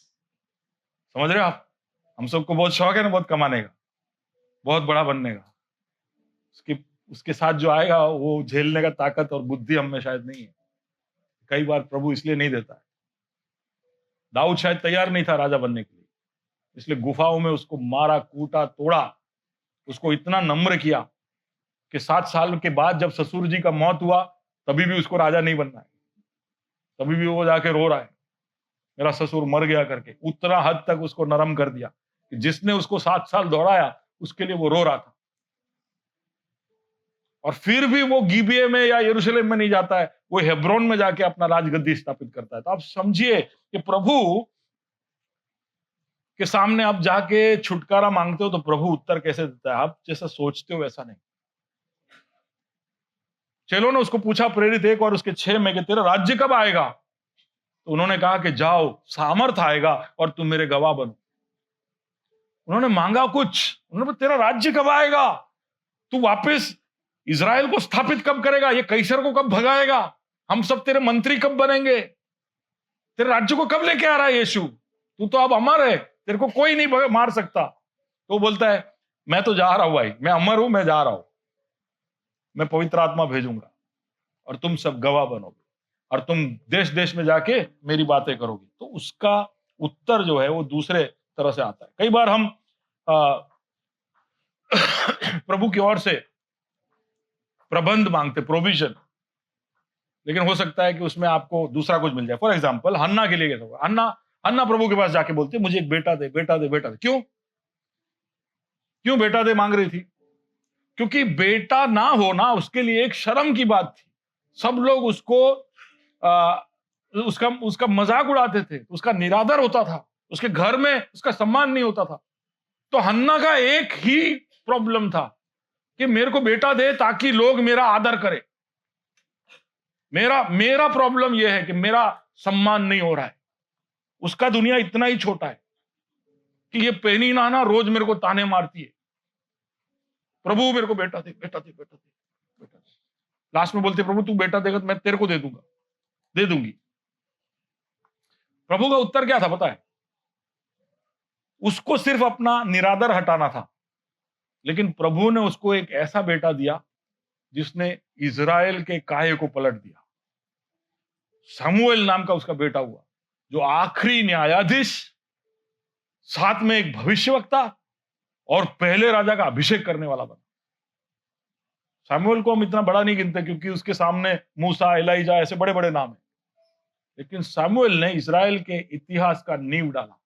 समझ रहे हो आप? हम सबको बहुत शौक है ना बहुत कमाने का, बहुत बड़ा बनने का। उसके साथ जो आएगा वो झेलने का ताकत और बुद्धि हम में शायद नहीं है। कई बार प्रभु इसलिए नहीं देता है। दाऊद शायद तैयार नहीं था राजा बनने के लिए, इसलिए गुफाओं में उसको मारा, कूटा, तोड़ा, उसको इतना नम्र किया कि 7 साल के बाद जब ससुर जी का मौत हुआ तभी भी उसको राजा नहीं बनना है, तभी भी वो जाके रो रहा है मेरा ससुर मर गया करके। उतना हद तक उसको नरम कर दिया कि जिसने उसको 7 साल दौड़ाया उसके लिए वो रो रहा था। और फिर भी वो गिबे में या यरूशलेम में नहीं जाता है, वो हेब्रोन में जाके अपना राजगद्दी स्थापित करता है। तो आप समझिए कि प्रभु के सामने आप जाके छुटकारा मांगते हो तो प्रभु उत्तर कैसे देता है, आप जैसा सोचते हो वैसा नहीं। चलो ने उसको पूछा प्रेरित 1 और उसके 6 में कि तेरा राज्य कब आएगा? तो उन्होंने कहा कि जाओ, सामर्थ आएगा और तुम मेरे गवाह बनो। उन्होंने मांगा कुछ, उन्होंने तेरा राज्य कब आएगा, तू वापस इज़राइल को स्थापित कब करेगा, ये कैसर को कब भगाएगा, हम सब तेरे मंत्री कब बनेंगे, तेरे राज्य को कब लेके आ रहा है यीशु, तू तो अब अमर है, तेरे को कोई नहीं मार सकता। तो बोलता है मैं तो जा रहा हूं भाई, मैं अमर हूं, मैं जा रहा हूं, मैं पवित्र आत्मा भेजूंगा और तुम सब गवाह बनोगे और तुम देश देश में जाके मेरी बातें करोगे। तो उसका उत्तर जो है वो दूसरे तरह से आता है। कई बार हम प्रभु की ओर से प्रबंध मांगते, प्रोविजन, लेकिन हो सकता है कि उसमें आपको दूसरा कुछ मिल जाए। फॉर एग्जाम्पल हन्ना के लिए कैसा होगा, हन्ना प्रभु के पास जाके बोलते मुझे एक बेटा दे, बेटा दे, बेटा दे। क्यों बेटा दे मांग रही थी? क्योंकि बेटा ना होना उसके लिए एक शर्म की बात थी। सब लोग उसको उसका मजाक उड़ाते थे, उसका निरादर होता था, उसके घर में उसका सम्मान नहीं होता था। तो हन्ना का एक ही प्रॉब्लम था कि मेरे को बेटा दे ताकि लोग मेरा आदर करें। मेरा प्रॉब्लम यह है कि मेरा सम्मान नहीं हो रहा है। उसका दुनिया इतना ही छोटा है कि ये पेनी नाना रोज मेरे को ताने मारती है, प्रभु मेरे को बेटा दे, बेटा दे, बेटा दे, बेटा दे। लास्ट में बोलते प्रभु तू बेटा देगा तो मैं तेरे को दे दूंगी। प्रभु का उत्तर क्या था पता है? उसको सिर्फ अपना निरादर हटाना था, लेकिन प्रभु ने उसको एक ऐसा बेटा दिया जिसने इज़राइल के काहे को पलट दिया। शमूएल नाम का उसका बेटा हुआ, जो आखिरी न्यायाधीश, साथ में एक भविष्यवक्ता और पहले राजा का अभिषेक करने वाला बना। शमूएल को हम इतना बड़ा नहीं गिनते क्योंकि उसके सामने मूसा, एलाइजा ऐसे बड़े बड़े नाम हैं, लेकिन शमूएल ने इज़राइल के इतिहास का नींव डाला।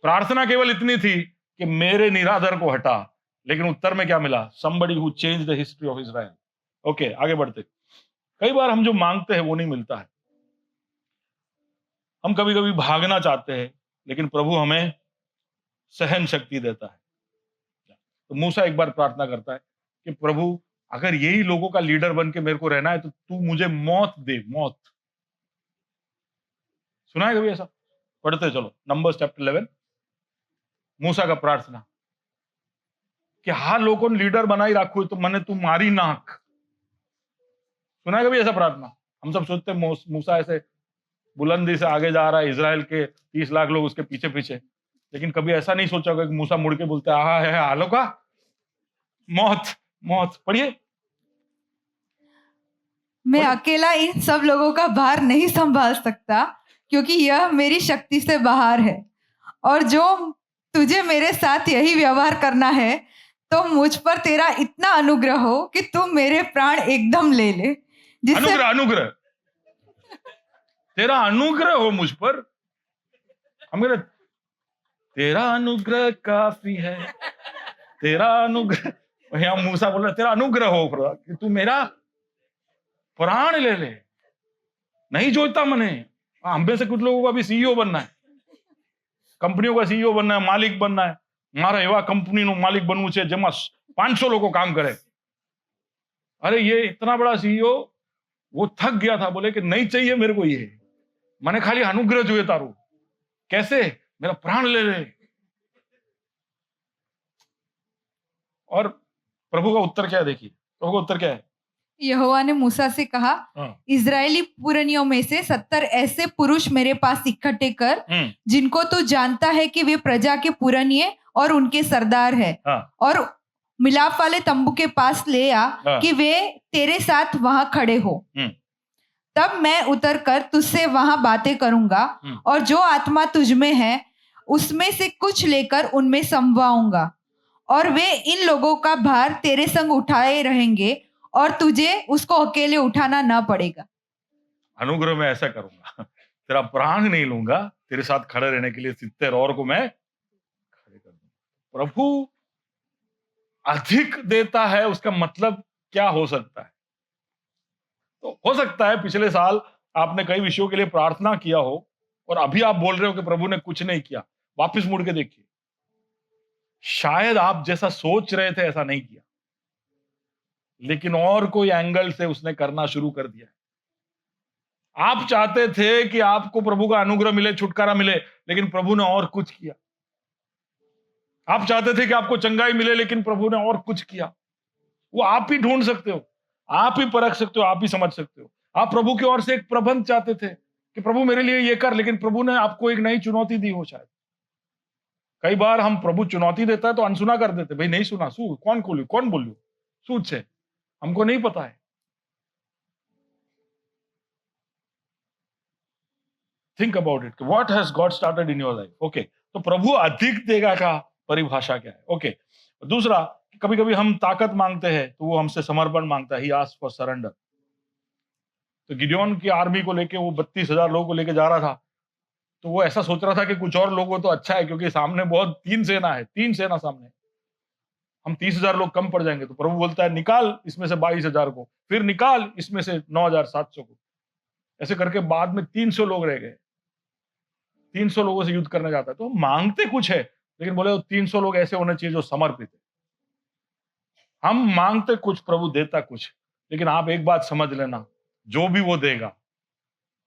प्रार्थना केवल इतनी थी कि मेरे निरादर को हटा, लेकिन उत्तर में क्या मिला? somebody who changed the history of Israel। Okay, आगे बढ़ते। कई बार हम जो मांगते हैं वो नहीं मिलता है। हम कभी कभी भागना चाहते हैं, लेकिन प्रभु हमें सहन शक्ति देता है। तो मूसा एक बार प्रार्थना करता है कि प्रभु अगर यही लोगों का लीडर बन के मेरे को रहना है तो तू मुझे मौत दे, मौत। सुना है कभी ऐसा? पढ़ते चलो, नंबर्स चैप्टर 11, मूसा का प्रार्थना कि हाँ लोगों ने लीडर बनाई रखो तो मैंने तू मारी नाक। सुना है कभी ऐसा प्रार्थना? हम सब सोचते हैं मूसा ऐसे बुलंदी से आगे जा रहा है, इज़राइल के 30 लाख लोग उसके पीछे पीछे, लेकिन कभी ऐसा नहीं सोचा होगा कि मूसा मुड़ के बोलते है हालो का मौत, मौत। पढ़िए। मैं अकेला इन सब लोगों का भार नहीं संभाल सकता, क्योंकि यह मेरी शक्ति से बाहर है, और जो तुझे मेरे साथ यही व्यवहार करना है तो मुझ पर तेरा इतना अनुग्रह हो कि तू मेरे प्राण एकदम ले ले, जिससे अनुग्रह तेरा अनुग्रह हो मुझ पर। हम कह तेरा अनुग्रह काफी है, तेरा अनुग्रह। यहाँ मूसा बोल रहा तेरा अनुग्रह हो कि तू मेरा प्राण ले ले। नहीं जोता मने, हम में से कुछ लोगों का भी सीईओ बनना है, कंपनियों का सीईओ बनना है, मालिक बनना है। मारा एवा कंपनी नो मालिक बनવું છે જેમાં 500 लोगों काम करे। अरे ये इतना बड़ा सीईओ, वो थक गया था, बोले कि नहीं चाहिए मेरे को, ये मैंने खाली अनुग्रह જોઈએ तारू। कैसे? मेरा प्राण ले ले। और प्रभु का उत्तर क्या है? देखिए प्रभु का उत्तर क्या है। यहोवा ने मूसा से कहा, हाँ। इजरायली पुरनियों में से 70 ऐसे पुरुष मेरे पास इकट्ठे कर, जिनको तू जानता है कि वे प्रजा के पुरनिये और उनके सरदार है, हाँ। और मिलाप वाले तंबू के पास ले आ, हाँ। कि वे तेरे साथ वहां खड़े हो। तब मैं उतर कर तुझसे वहां बातें करूंगा, और जो आत्मा तुझ में है उसमें से कुछ लेकर उनमें समवाऊंगा, और वे इन लोगों का भार तेरे संग उठाए रहेंगे, और तुझे उसको अकेले उठाना ना पड़ेगा। अनुग्रह में ऐसा करूंगा, तेरा प्राण नहीं लूंगा, तेरे साथ खड़े रहने के लिए 70 और को मैं खड़े कर दूंगा। प्रभु अधिक देता है, उसका मतलब क्या हो सकता है? तो हो सकता है पिछले साल आपने कई विषयों के लिए प्रार्थना किया हो और अभी आप बोल रहे हो कि प्रभु ने कुछ नहीं किया। वापस मुड़ के देखिए, शायद आप जैसा सोच रहे थे ऐसा नहीं किया, लेकिन और कोई एंगल से उसने करना शुरू कर दिया। आप चाहते थे कि आपको प्रभु का अनुग्रह मिले, छुटकारा मिले, लेकिन प्रभु ने और कुछ किया। आप चाहते थे कि आपको चंगाई मिले, लेकिन प्रभु ने और कुछ किया। वो आप ही ढूंढ सकते हो, आप ही परख सकते हो, आप ही समझ सकते हो। आप प्रभु की ओर से एक प्रबंध चाहते थे कि प्रभु मेरे लिए ये कर, लेकिन प्रभु ने आपको एक नई चुनौती दी हो शायद। कई बार हम प्रभु चुनौती देता है तो अनसुना कर देते, भाई नहीं सुना, सू कौन खोलू, कौन बोलू, सूझ से हमको नहीं पता है। Think about it, what has God started in your life. Okay, तो प्रभु अधिक देगा का परिभाषा क्या है? ओके, दूसरा, कभी कभी हम ताकत मांगते हैं तो वो हमसे समर्पण मांगता है, ही आस्क्स फॉर सरेंडर। तो गिडियोन की आर्मी को लेके, वो 32,000 लोगों को लेके जा रहा था, तो वो ऐसा सोच रहा था कि कुछ और लोगों तो अच्छा है, क्योंकि सामने बहुत 3 सेना है, 3 सेना सामने, हम 30,000 लोग कम पड़ जाएंगे। तो प्रभु बोलता है निकाल इसमें से 22,000 को, फिर निकाल इसमें से 9,700 को। ऐसे करके बाद में 300 लोग रह गए। 300 लोगों से युद्ध करने जाता है। तो मांगते कुछ है, लेकिन बोले 300 लोग ऐसे होने चाहिए जो समर्पित है। हम मांगते कुछ, प्रभु देता कुछ। लेकिन आप एक बात समझ लेना, जो भी वो देगा,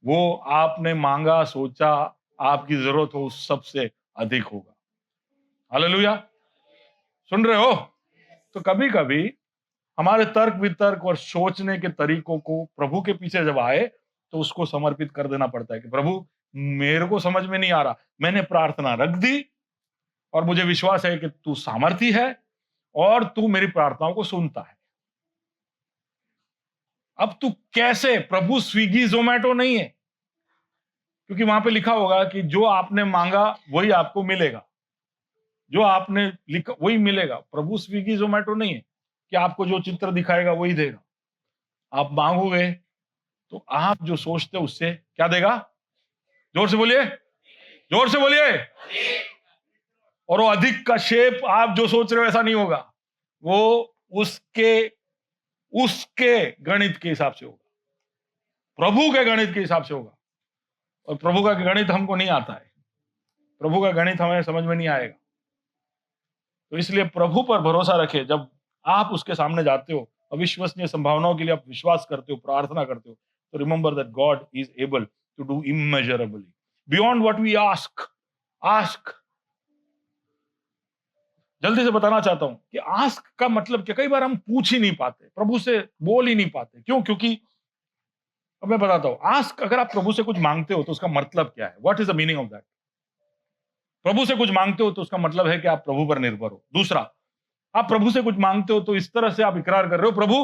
वो आपने मांगा, सोचा, आपकी जरूरत हो उस सबसे अधिक होगा। हालेलुया, सुन रहे हो? तो कभी कभी हमारे तर्क वितर्क और सोचने के तरीकों को प्रभु के पीछे जब आए, तो उसको समर्पित कर देना पड़ता है कि प्रभु मेरे को समझ में नहीं आ रहा, मैंने प्रार्थना रख दी, और मुझे विश्वास है कि तू सामर्थी है और तू मेरी प्रार्थनाओं को सुनता है। अब तू कैसे? प्रभु स्विगी जोमेटो नहीं है, क्योंकि वहां पे लिखा होगा कि जो आपने मांगा वही आपको मिलेगा, जो आपने लिखा वही मिलेगा। प्रभु स्विगी जोमेटो नहीं है कि आपको जो चित्र दिखाएगा वही देगा। आप मांगोगे तो आप जो सोचते हो उससे क्या देगा? जोर से बोलिए, जोर से बोलिए। और वो अधिक का शेप आप जो सोच रहे हो ऐसा नहीं होगा, वो उसके उसके गणित के हिसाब से होगा, प्रभु के गणित के हिसाब से होगा। और प्रभु का गणित हमको नहीं आता है, प्रभु का गणित हमें समझ में नहीं आएगा। तो इसलिए प्रभु पर भरोसा रखे। जब आप उसके सामने जाते हो, अविश्वसनीय संभावनाओं के लिए आप विश्वास करते हो, प्रार्थना करते हो, तो remember that God is able to do immeasurably beyond what we ask. Ask, जल्दी से बताना चाहता हूं कि आस्क का मतलब क्या? कई बार हम पूछ ही नहीं पाते, प्रभु से बोल ही नहीं पाते। क्यों? क्योंकि अब मैं बताता हूं, आस्क, अगर आप प्रभु से कुछ मांगते हो तो उसका मतलब क्या है? What is the meaning of that? प्रभु से कुछ मांगते हो तो उसका मतलब है कि आप प्रभु पर निर्भर हो। दूसरा, आप प्रभु से कुछ मांगते हो तो इस तरह से आप इकरार कर रहे हो प्रभु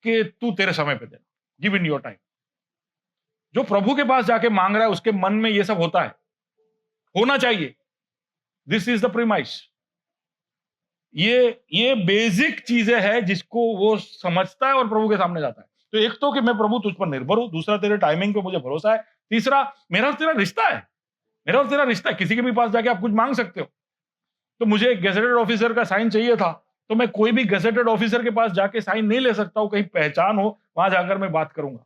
कि तू तेरे समय पे दे, गिव इन योर टाइम। जो प्रभु के पास जाके मांग रहा है उसके मन में ये सब होता है, होना चाहिए। This is the premise. ये बेसिक चीजें हैं जिसको वो समझता है और प्रभु के सामने जाता है। तो एक तो कि मैं प्रभु तुझ पर निर्भर हूं, दूसरा तेरे टाइमिंग पे मुझे भरोसा है, तीसरा मेरा और तेरा रिश्ता है, मेरा और तेरा रिश्ता है। किसी के भी पास जाके आप कुछ मांग सकते हो। तो मुझे एक गेजेटेड ऑफिसर का साइन चाहिए था, तो मैं कोई भी गेजेटेड ऑफिसर के पास जाके साइन नहीं ले सकता हूं, कहीं पहचान हो वहां जाकर मैं बात करूंगा।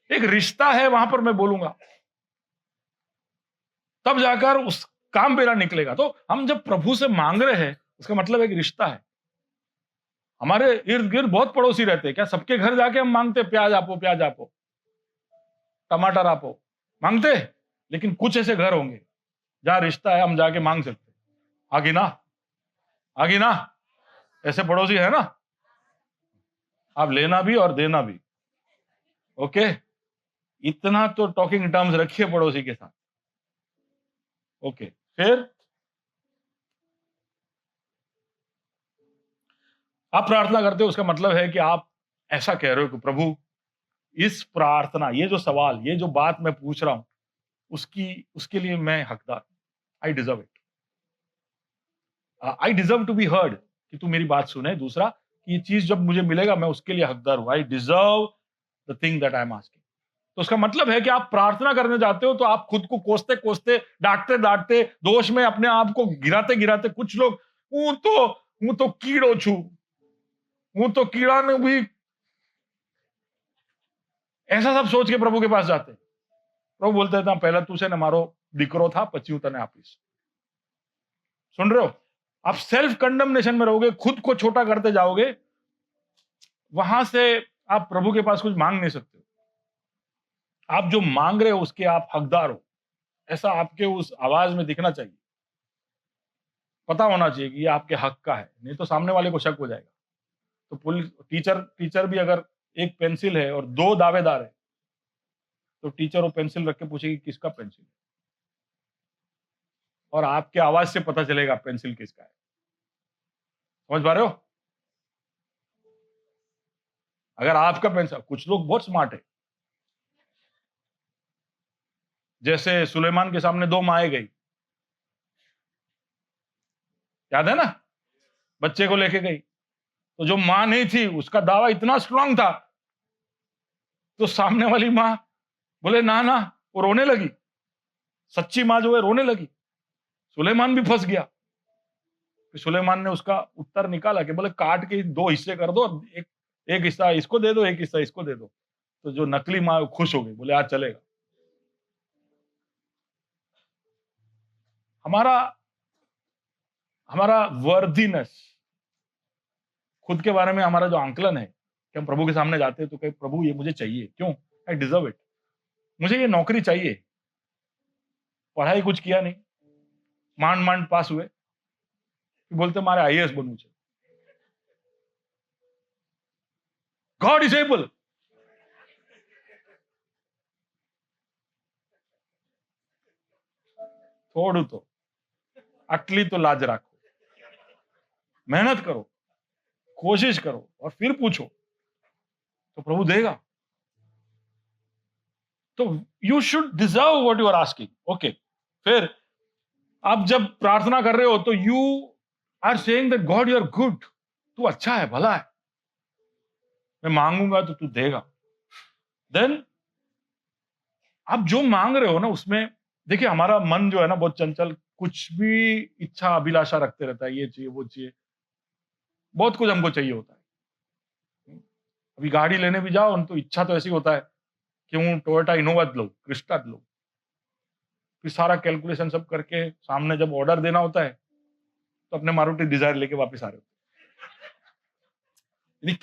एक रिश्ता है, वहां पर मैं बोलूंगा, तब जाकर उस काम मेरा निकलेगा। तो हम जब प्रभु से मांग रहे हैं उसका मतलब एक रिश्ता है। हमारे इर्द गिर्द बहुत पड़ोसी रहते हैं, क्या सबके घर जाके हम मांगते प्याज आपो, प्याज आपो, टमाटर आपो, मांगते? लेकिन कुछ ऐसे घर होंगे जहां रिश्ता है, हम जाके मांग सकते। आगे ना, आगे ना, ऐसे पड़ोसी है ना, आप लेना भी और देना भी। ओके, इतना तो टॉकिंग टर्म्स रखिए पड़ोसी के साथ। ओके, फिर आप प्रार्थना करते हो, उसका मतलब है कि आप ऐसा कह रहे हो कि प्रभु इस प्रार्थना, ये जो सवाल, ये जो बात मैं पूछ रहा हूं, उसके लिए मैं हकदार, I deserve it, I deserve to be heard, कि तू मेरी बात सुने। दूसरा, कि ये चीज जब मुझे मिलेगा मैं उसके लिए हकदार हूं, I deserve the thing that I am asking. तो उसका मतलब है कि आप प्रार्थना करने जाते हो तो आप खुद को कोसते कोसते, डांटते डांटते, दोष में अपने आप को गिराते गिराते, कुछ लोग हूं तो कीड़ो छू, हूं तो कीड़ा ने भी, ऐसा सब सोच के प्रभु के पास जाते। प्रभु बोलते था पहला तू से न मारो दिकरो था, पची तने आपीस। सुन रहे हो? आप सेल्फ कंडमनेशन में रहोगे, खुद को छोटा करते जाओगे, वहां से आप प्रभु के पास कुछ मांग नहीं सकते। आप जो मांग रहे हो उसके आप हकदार हो, ऐसा आपके उस आवाज में दिखना चाहिए। पता होना चाहिए कि ये आपके हक का है, नहीं तो सामने वाले को शक हो जाएगा। तो पुलिस टीचर भी अगर एक पेंसिल है और दो दावेदार है, तो टीचर वो पेंसिल रख के पूछेगी किसका पेंसिल है, और आपके आवाज से पता चलेगा पेंसिल किसका है। समझ पा रहे हो? अगर आपका पेंसिल, कुछ लोग बहुत स्मार्ट है, जैसे सुलेमान के सामने दो माएं गई, याद है ना, बच्चे को लेके गई, तो जो मां नहीं थी उसका दावा इतना स्ट्रांग था, तो सामने वाली मां बोले ना ना, वो रोने लगी, सच्ची मां जो है रोने लगी, सुलेमान भी फंस गया। फिर सुलेमान ने उसका उत्तर निकाला कि बोले काट के दो हिस्से कर दो, एक हिस्सा इसको दे दो, एक हिस्सा इसको दे दो। तो जो नकली मां खुश हो गई, बोले आज चलेगा। हमारा हमारा वर्दीनेस, खुद के बारे में हमारा जो आंकलन है कि हम प्रभु के सामने जाते हैं तो कहे प्रभु ये मुझे चाहिए, क्यों? आई डिजर्व इट, मुझे ये नौकरी चाहिए, पढ़ाई कुछ किया नहीं, मांड मांड पास हुए, फिर बोलते मारे आईएएस बनू छे। God is able. થોડું તો, આટલી તો લાજ રાખો, मेहनत करो, कोशिश करो और फिर पूछो, तो प्रभु देगा। तो you should deserve what you are asking. Okay, फिर आप जब प्रार्थना कर रहे हो तो you are saying that God you are good, तू अच्छा है, भला है, मैं मांगूंगा तो तू देगा। देन आप जो मांग रहे हो ना उसमें देखिए, हमारा मन जो है ना बहुत चंचल, कुछ भी इच्छा अभिलाषा रखते रहता है, ये चाहिए वो चाहिए, बहुत कुछ हमको चाहिए होता है। अभी गाड़ी लेने भी जाओ तो इच्छा तो ऐसी होता है कि हूँ टोयोटा इनोवा लो, क्रिस्टा लो, फिर सारा कैलकुलेशन सब करके सामने जब ऑर्डर देना होता है तो अपने मारुति डिजायर लेके वापस आ रहे हो।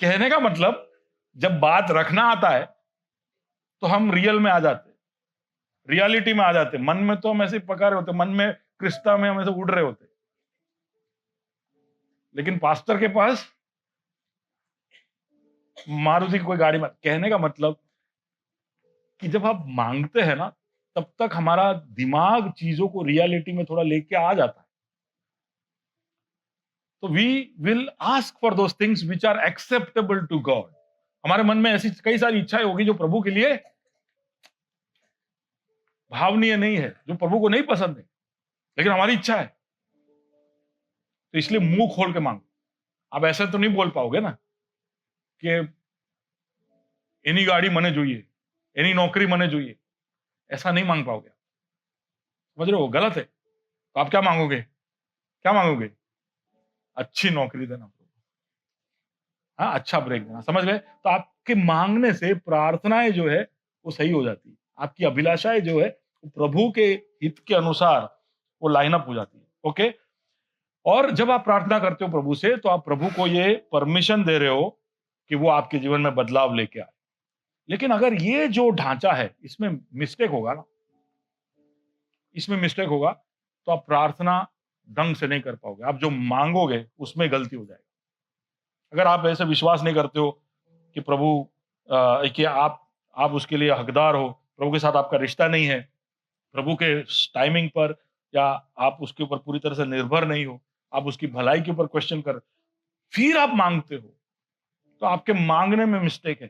कहने का मतलब जब बात रखना आता है तो हम रियल में आ जाते, रियलिटी में आ जाते, मन में तो हम ऐसे पका रहे होते, मन में क्रिस्टा में हम ऐसे उड़ रहे होते, लेकिन पास्टर के पास मारुति की कोई गाड़ी में। कहने का मतलब कि जब आप मांगते हैं ना तब तक हमारा दिमाग चीजों को रियलिटी में थोड़ा लेके आ जाता है। तो we will ask for those things which are acceptable to God. हमारे मन में ऐसी कई सारी इच्छाएं होगी जो प्रभु के लिए भावनीय नहीं है, जो प्रभु को नहीं पसंद है, लेकिन हमारी इच्छा है, तो इसलिए मुंह खोल के मांगो। आप ऐसे तो नहीं बोल पाओगे ना कि एनी गाड़ी मने જોઈએ, एनी नौकरी मने જોઈએ, ऐसा नहीं मांग पाओगे। समझ रहे हो? गलत है। तो आप क्या मांगोगे? क्या मांगोगे? अच्छी नौकरी देना, हाँ, अच्छा ब्रेक देना। समझ गए? तो आपके मांगने से प्रार्थनाएं जो है वो सही हो जाती है, आपकी अभिलाषाएं जो है वो प्रभु के हित के अनुसार वो लाइन अप हो जाती है। ओके, और जब आप प्रार्थना करते हो प्रभु से तो आप प्रभु को ये परमिशन दे रहे हो कि वो आपके जीवन में बदलाव लेके आए। लेकिन अगर ये जो ढांचा है इसमें मिस्टेक होगा ना, इसमें मिस्टेक होगा तो आप प्रार्थना ढंग से नहीं कर पाओगे, आप जो मांगोगे उसमें गलती हो जाएगी। अगर आप ऐसे विश्वास नहीं करते हो कि प्रभु कि आप उसके लिए हकदार हो, प्रभु के साथ आपका रिश्ता नहीं है, प्रभु के टाइमिंग पर, या आप उसके ऊपर पूरी तरह से निर्भर नहीं हो, आप उसकी भलाई के ऊपर क्वेश्चन कर, फिर आप मांगते हो, तो आपके मांगने में मिस्टेक है।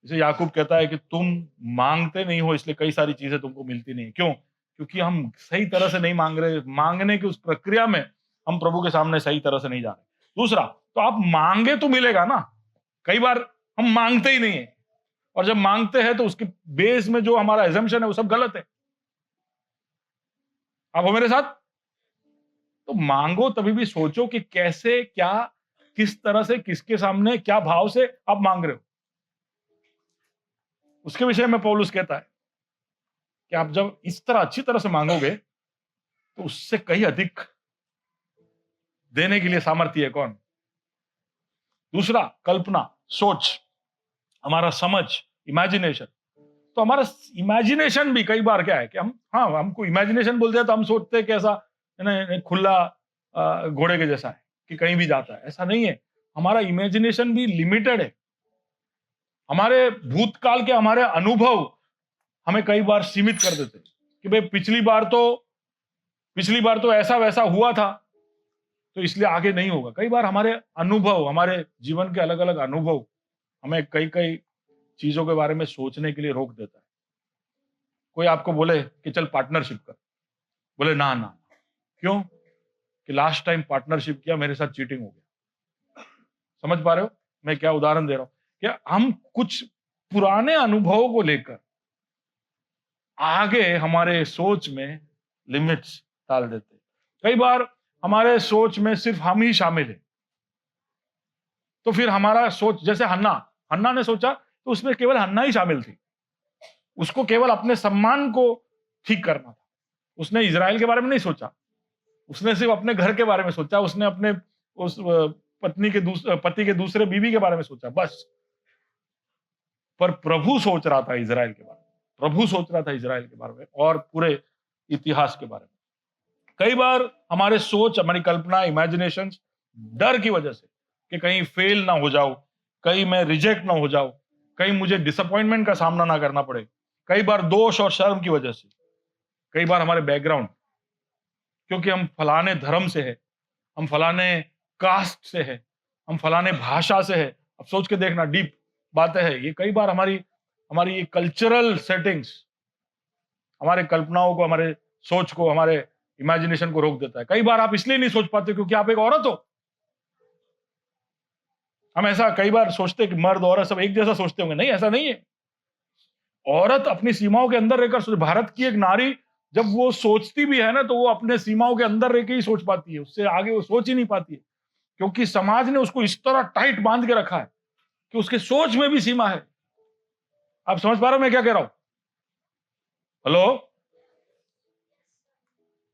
जैसे याकूब कहता है कि तुम मांगते नहीं हो इसलिए कई सारी चीजें तुमको मिलती नहीं। क्यों? क्योंकि हम सही तरह से नहीं मांग रहे, मांगने की उस प्रक्रिया में हम प्रभु के सामने सही तरह से नहीं जा रहे। दूसरा, तो आप मांगे तो मिलेगा ना, कई बार हम मांगते ही नहीं है, और जब मांगते हैं तो उसके बेस में जो हमारा एजम्पशन है वो सब गलत है। आप हो मेरे साथ? तो मांगो तभी भी सोचो कि कैसे, क्या, किस तरह से, किसके सामने, क्या भाव से आप मांग रहे हो। उसके विषय में पौलुस कहता है कि आप जब इस तरह अच्छी तरह से मांगोगे तो उससे कहीं अधिक देने के लिए सामर्थ्य है कौन? दूसरा, कल्पना, सोच, हमारा समझ, इमेजिनेशन। तो हमारा इमेजिनेशन भी कई बार क्या है कि हमको इमेजिनेशन बोलते हैं तो हम सोचते हैं कैसा खुला घोड़े के जैसा है कि कहीं भी जाता है, ऐसा नहीं है। हमारा इमेजिनेशन भी लिमिटेड है। हमारे भूतकाल के हमारे अनुभव हमें कई बार सीमित कर देते हैं कि भाई पिछली बार तो ऐसा वैसा हुआ था, तो इसलिए आगे नहीं होगा। कई बार हमारे अनुभव, हमारे जीवन के अलग अलग अनुभव हमें कई कई चीजों के बारे में सोचने के लिए रोक देता है। कोई आपको बोले कि चल पार्टनरशिप कर, बोले ना ना, क्यों? कि लास्ट टाइम पार्टनरशिप किया, मेरे साथ चीटिंग हो गया। समझ पा रहे हो मैं क्या उदाहरण दे रहा हूं? कि हम कुछ पुराने अनुभवों को लेकर आगे हमारे सोच में लिमिट्स डाल देते। कई बार हमारे सोच में सिर्फ हम ही शामिल है, तो फिर हमारा सोच, जैसे हन्ना ने सोचा तो उसमें केवल हन्ना ही शामिल थी। उसको केवल अपने सम्मान को ठीक करना था। उसने इजराइल के बारे में नहीं सोचा, उसने सिर्फ अपने घर के बारे में सोचा, उसने अपने उस पति के दूसरे बीवी के बारे में सोचा, बस। पर प्रभु सोच रहा था इजराइल के बारे में, प्रभु सोच रहा था इजराइल के बारे में और पूरे इतिहास के बारे में। कई बार हमारे सोच, हमारी कल्पना, इमेजिनेशन डर की वजह से कि कहीं फेल ना हो जाओ, कहीं मैं रिजेक्ट ना हो जाऊं, कहीं मुझे डिसअपॉइंटमेंट का सामना ना करना पड़े, कई बार दोष और शर्म की वजह से, कई बार हमारे बैकग्राउंड, क्योंकि हम फलाने धर्म से है, हम फलाने कास्ट से है, हम फलाने भाषा से है। अब सोच के देखना, डीप बातें है ये। कई बार हमारी हमारी ये कल्चरल सेटिंग्स हमारे कल्पनाओं को, हमारे सोच को, हमारे इमेजिनेशन को रोक देता है। कई बार आप इसलिए नहीं सोच पाते क्योंकि आप एक औरत हो। हम ऐसा कई बार सोचते हैं कि मर्द औरत सब एक जैसा सोचते होंगे, नहीं, ऐसा नहीं है। औरत अपनी सीमाओं के अंदर रहकर, भारत की एक नारी जब वो सोचती भी है ना, तो वो अपने सीमाओं के अंदर रह के ही सोच पाती है, उससे आगे वो सोच ही नहीं पाती है, क्योंकि समाज ने उसको इस तरह टाइट बांध के रखा है कि उसके सोच में भी सीमा है। आप समझ पा रहे हो मैं क्या कह रहा हूं? हेलो?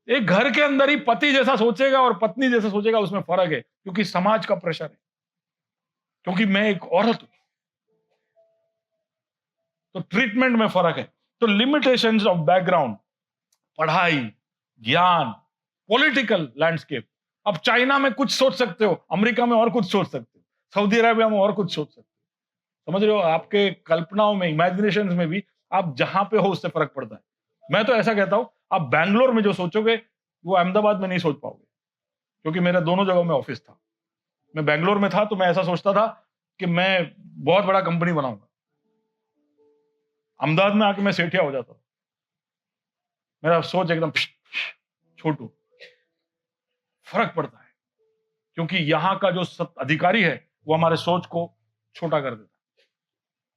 एक घर के अंदर ही पति जैसा सोचेगा और पत्नी जैसा सोचेगा, उसमें फर्क है, क्योंकि समाज का प्रेशर है, क्योंकि मैं एक औरत हूं, तो ट्रीटमेंट में फर्क है। तो लिमिटेशंस ऑफ बैकग्राउंड, पढ़ाई, ज्ञान, पॉलिटिकल लैंडस्केप। अब चाइना में कुछ सोच सकते हो, अमेरिका में और कुछ सोच सकते हो, सऊदी अरेबिया में और कुछ सोच सकते हो। समझ रहे हो? आपके कल्पनाओं में, इमेजिनेशन में भी आप जहां पे हो उससे फर्क पड़ता है। मैं तो ऐसा कहता हूं, आप बैंगलोर में जो सोचोगे वो अहमदाबाद में नहीं सोच पाओगे, क्योंकि मेरा दोनों जगहों में ऑफिस था। मैं बैंगलोर में था तो मैं ऐसा सोचता था कि मैं बहुत बड़ा कंपनी बनाऊंगा, अहमदाबाद में आके मैं सेठिया हो जाता था। मेरा सोच एकदम छोटू। फर्क पड़ता है, क्योंकि यहां का जो अधिकारी है वो हमारे सोच को छोटा कर देता है।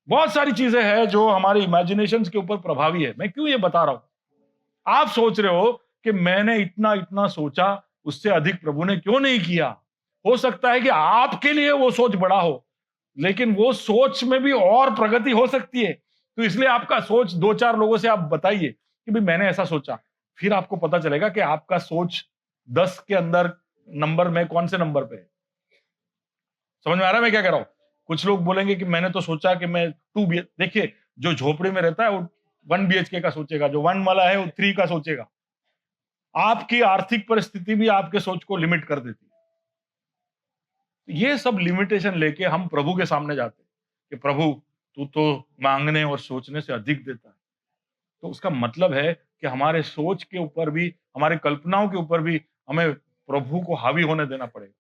बहुत सारी चीजें हैं जो हमारे इमेजिनेशंस के ऊपर प्रभावी है। मैं क्यों ये बता रहा हूं? आप सोच रहे हो कि मैंने इतना इतना सोचा, उससे अधिक प्रभु ने क्यों नहीं किया? हो सकता है कि आपके लिए वो सोच बड़ा हो, लेकिन वो सोच में भी और प्रगति हो सकती है। तो इसलिए आपका सोच दो चार लोगों से आप बताइए कि भाई मैंने ऐसा सोचा, फिर आपको पता चलेगा कि आपका सोच 10 के अंदर नंबर में कौन से नंबर पे है। समझ में आ रहा है मैं क्या कह रहा हूं? कुछ लोग बोलेंगे कि मैंने तो सोचा कि मैं 2 BHK, देखिए जो झोपड़ी में रहता है वो 1 BHK का सोचेगा, जो 1 वाला है वो 3 का सोचेगा। आपकी आर्थिक परिस्थिति भी आपके सोच को लिमिट कर देती है। ये सब लिमिटेशन लेके हम प्रभु के सामने जाते हैं कि प्रभु तू तो मांगने और सोचने से अधिक देता है। तो उसका मतलब है कि हमारे सोच के ऊपर भी, हमारे कल्पनाओं के ऊपर भी हमें प्रभु को हावी होने देना पड़ेगा।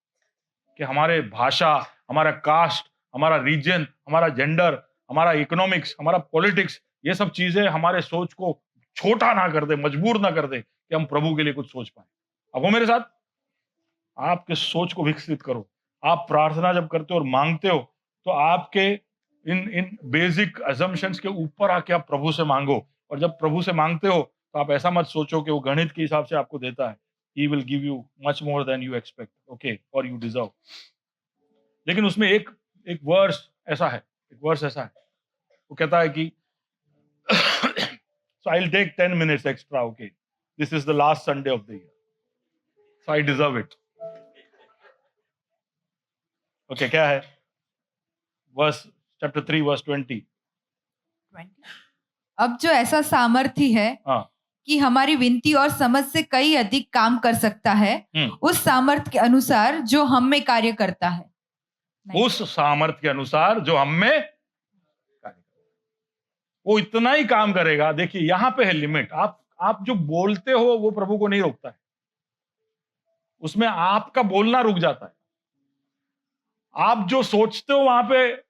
कि हमारे भाषा, हमारा कास्ट, हमारा रीजन, हमारा जेंडर, हमारा इकोनॉमिक्स, हमारा पॉलिटिक्स, ये सब चीजें हमारे सोच को छोटा ना कर दे, मजबूर ना कर दे कि हम प्रभु के लिए कुछ सोच पाए। अब वो मेरे साथ, आपके सोच को विकसित करो। आप प्रार्थना जब करते हो और मांगते हो, तो आपके इन इन बेसिक असम्पशंस के ऊपर आके आप प्रभु से मांगो। और जब प्रभु से मांगते हो तो आप ऐसा मत सोचो कि वो गणित के हिसाब से आपको देता है। He will give you much more than you expect, okay, or you deserve. लेकिन उसमें एक एक वर्स ऐसा है, वो कहता है कि so I'll take 10 minutes extra, okay. This is the last Sunday of the year, so I deserve it. Okay, क्या है? Verse chapter 3 verse 20. अब जो ऐसा सामर्थ्य है हाँ, कि हमारी विनती और समझ से कई अधिक काम कर सकता है उस सामर्थ के अनुसार जो हम में कार्य करता है। उस सामर्थ के अनुसार जो हम में कार्य करता है, वो इतना ही काम करेगा। देखिए यहां पे है लिमिट। आप जो बोलते हो वो प्रभु को नहीं रोकता है, उसमें आपका बोलना रुक जाता है। आप जो सोचते हो वहां पे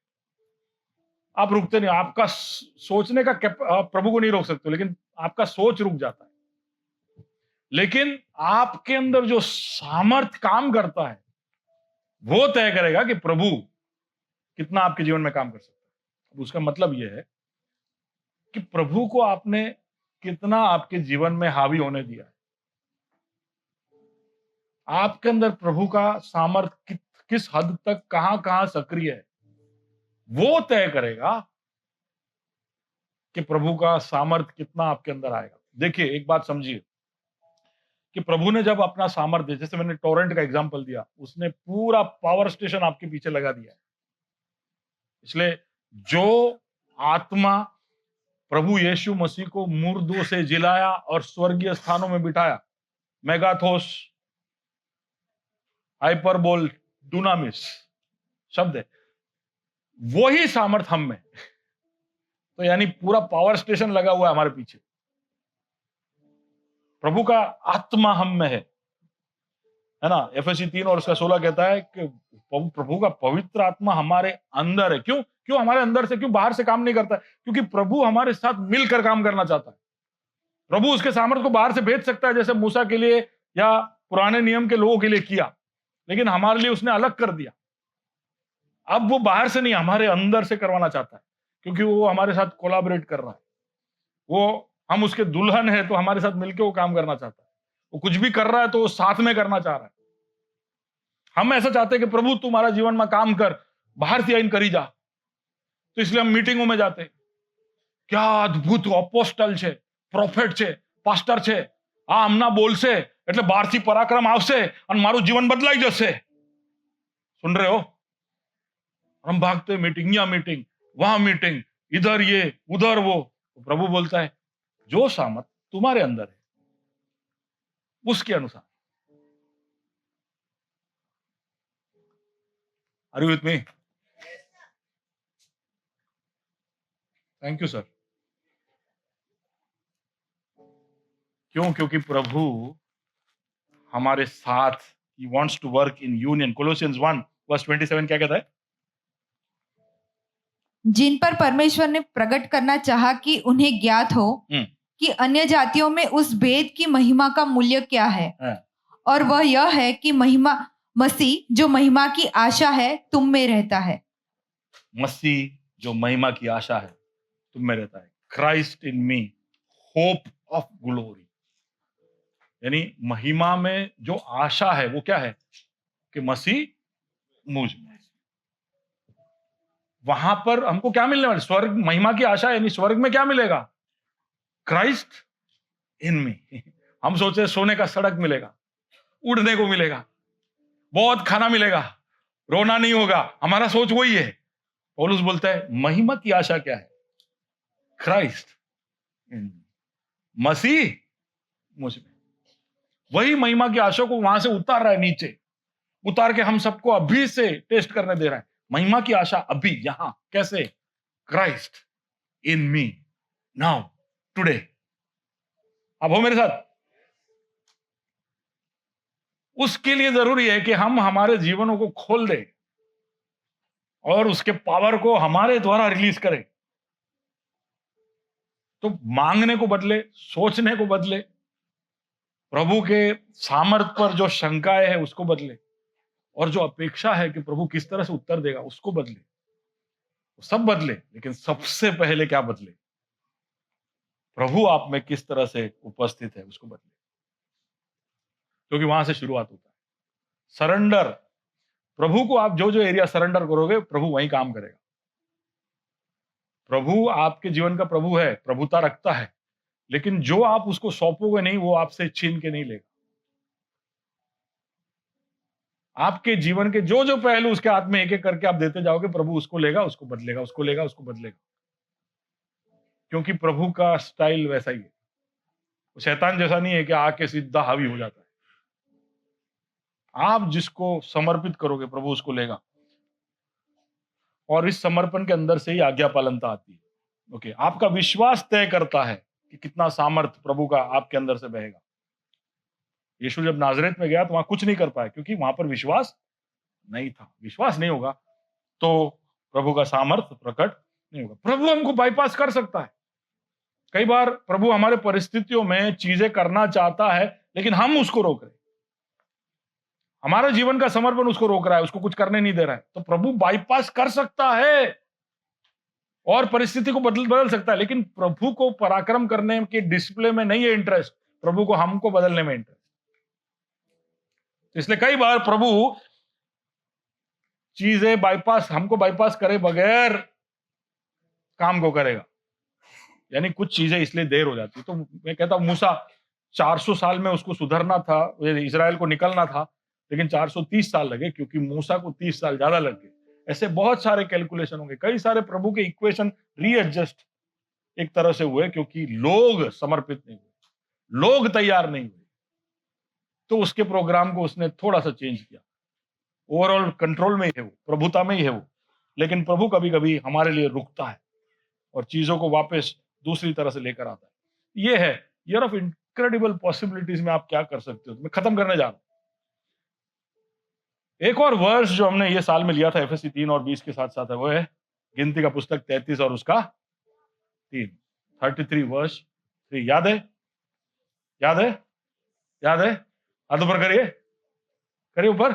आप रुकते नहीं। आपका सोचने का प्रभु को नहीं रोक सकते, लेकिन आपका सोच रुक जाता है। लेकिन आपके अंदर जो सामर्थ काम करता है वो तय करेगा कि प्रभु कितना आपके जीवन में काम कर सकता है। अब उसका मतलब यह है कि प्रभु को आपने कितना आपके जीवन में हावी होने दिया है। आपके अंदर प्रभु का सामर्थ किस हद तक कहां कहां सक्रिय है, वो तय करेगा कि प्रभु का सामर्थ कितना आपके अंदर आएगा। देखिए एक बात समझिए कि प्रभु ने जब अपना सामर्थ्य, जैसे मैंने टोरेंट का एग्जांपल दिया, उसने पूरा पावर स्टेशन आपके पीछे लगा दिया है। इसलिए जो आत्मा प्रभु यीशु मसीह को मुर्दों से जिलाया और स्वर्गीय स्थानों में बिठाया, मेगाथोस, हाइपरबोल, डुनामिस शब्द है, वही सामर्थ हम में। तो यानी पूरा पावर स्टेशन लगा हुआ है हमारे पीछे। प्रभु का आत्मा हम में है ना। एफएसी 3 और उसका 16 कहता है कि प्रभु का पवित्र आत्मा हमारे अंदर है। क्यों हमारे अंदर से, क्यों बाहर से काम नहीं करता है? क्योंकि प्रभु हमारे साथ मिलकर काम करना चाहता है। प्रभु उसके सामर्थ्य को बाहर से भेज सकता है, जैसे मूसा के लिए या पुराने नियम के लोगों के लिए किया, लेकिन हमारे लिए उसने अलग कर दिया। अब वो बाहर से नहीं, हमारे अंदर से करवाना चाहता है, क्योंकि वो हमारे साथ कोलैबोरेट कर रहा है। वो हम उसके दुल्हन है, तो हमारे साथ मिलकर वो काम करना चाहता है। वो कुछ भी कर रहा है तो वो साथ में करना चाह रहा है। हम ऐसा चाहते हैं कि प्रभु तुम्हारा जीवन में काम कर, बाहर से आइन करी जा। तो इसलिए हम मीटिंगों में जाते। क्या अद्भुत अपोस्टल छे, प्रोफेट छे, पास्टर छे, आ हमना बोलશે એટલે બહારથી પરાક્રમ આવશે અને મારું જીવન બદલાઈ જશે। सुन रहे हो? हम भागते मीटिंग, या मीटिंग, वहां मीटिंग, इधर ये उधर वो। तो प्रभु बोलता है जो सामर्थ तुम्हारे अंदर है उसके अनुसार। Are you with me? Thank you sir. क्योंकि प्रभु हमारे साथ, he wants to work in union। Colossians 1 verse 27 क्या कहता है? जिन पर परमेश्वर ने प्रकट करना चाहा कि उन्हें ज्ञात हो कि अन्य जातियों में उस भेद की महिमा का मूल्य क्या है, और वह यह है कि महिमा मसीह जो महिमा की आशा है तुम में रहता है। मसीह जो महिमा की आशा है तुम में रहता है। Christ in me, hope of glory. यानी महिमा में जो आशा है वो क्या है? कि मसीह मुझ में। वहां पर हमको क्या मिलने वाला? स्वर्ग, महिमा की आशा, यानी स्वर्ग में क्या मिलेगा? क्राइस्ट इन मी। हम सोचे सोने का सड़क मिलेगा, उड़ने को मिलेगा, बहुत खाना मिलेगा, रोना नहीं होगा। हमारा सोच वही है। पौलुस बोलता है महिमा की आशा क्या है? क्राइस्ट इन मी, मसीह मुझ में। वही महिमा की आशा को वहां से उतार रहा है, नीचे उतार के हम सबको अभी से टेस्ट करने दे रहा है। महिमा की आशा अभी यहां कैसे? Christ in me now today. अब हो मेरे साथ? उसके लिए जरूरी है कि हम हमारे जीवनों को खोल दें और उसके पावर को हमारे द्वारा रिलीज करें। तो मांगने को बदले, सोचने को बदले, प्रभु के सामर्थ पर जो शंकाएं है उसको बदले, और जो अपेक्षा है कि प्रभु किस तरह से उत्तर देगा उसको बदले। सब बदले, लेकिन सबसे पहले क्या बदले? प्रभु आप में किस तरह से उपस्थित है उसको बदले, क्योंकि वहां से शुरुआत होता है। सरेंडर, प्रभु को आप जो जो एरिया सरेंडर करोगे प्रभु वहीं काम करेगा। प्रभु आपके जीवन का प्रभु है, प्रभुता रखता है, लेकिन जो आप उसको सौंपोगे नहीं वो आपसे छीन के नहीं लेगा। आपके जीवन के जो जो पहलू उसके हाथ में एक एक करके आप देते जाओगे, प्रभु उसको लेगा, उसको बदलेगा, उसको लेगा, उसको बदलेगा, क्योंकि प्रभु का स्टाइल वैसा ही है। वो शैतान जैसा नहीं है कि आके सीधा हावी हो जाता है। आप जिसको समर्पित करोगे प्रभु उसको लेगा, और इस समर्पण के अंदर से ही आज्ञा पालनता आती है। ओके, आपका विश्वास तय करता है कि कितना सामर्थ प्रभु का आपके अंदर से बहेगा। यीशु जब नाजरेत में गया तो वहां कुछ नहीं कर पाया, क्योंकि वहां पर विश्वास नहीं था। विश्वास नहीं होगा तो प्रभु का सामर्थ प्रकट नहीं होगा। प्रभु हमको बाईपास कर सकता है। कई बार प्रभु हमारे परिस्थितियों में चीजें करना चाहता है, लेकिन हम उसको रोक रहे हैं। हमारे जीवन का समर्पण उसको रोक रहा है, उसको कुछ करने नहीं दे रहा है। तो प्रभु बाईपास कर सकता है और परिस्थिति को बदल सकता है, लेकिन प्रभु को पराक्रम करने के डिस्प्ले में नहीं है इंटरेस्ट, प्रभु को हमको बदलने में इंटरेस्ट। इसलिए कई बार प्रभु चीजें हमको बाईपास करे बगैर काम को करेगा। यानी कुछ चीजें इसलिए देर हो जाती। तो मैं कहता हूं मूसा 400 साल में उसको सुधरना था, इजराइल को निकलना था, लेकिन 430 साल लगे, क्योंकि मूसा को 30 साल ज्यादा लग गए। ऐसे बहुत सारे कैलकुलेशन होंगे, कई सारे प्रभु के इक्वेशन रीएडजस्ट एक तरह से हुए, क्योंकि लोग समर्पित नहीं हुए, लोग तैयार नहीं हुए। तो उसके प्रोग्राम को उसने थोड़ा सा चेंज किया। ओवरऑल कंट्रोल में ही है वो, प्रभुता में ही है वो, लेकिन प्रभु कभी कभी हमारे लिए रुकता है और चीजों को वापस दूसरी तरह से लेकर आता है। ये है ईयर ऑफ इनक्रेडिबल पॉसिबिलिटीज में आप क्या कर सकते हो। मैं खत्म करने जा रहा हूं। एक और वर्ष जो हमने ये साल में लिया था एफएससी 3 और 20 के साथ साथ है, वो है गिनती का पुस्तक 33 और उसका 3, 33 वर्ष 3। याद है? याद है? याद है? हाथ ऊपर करिए, करिए ऊपर।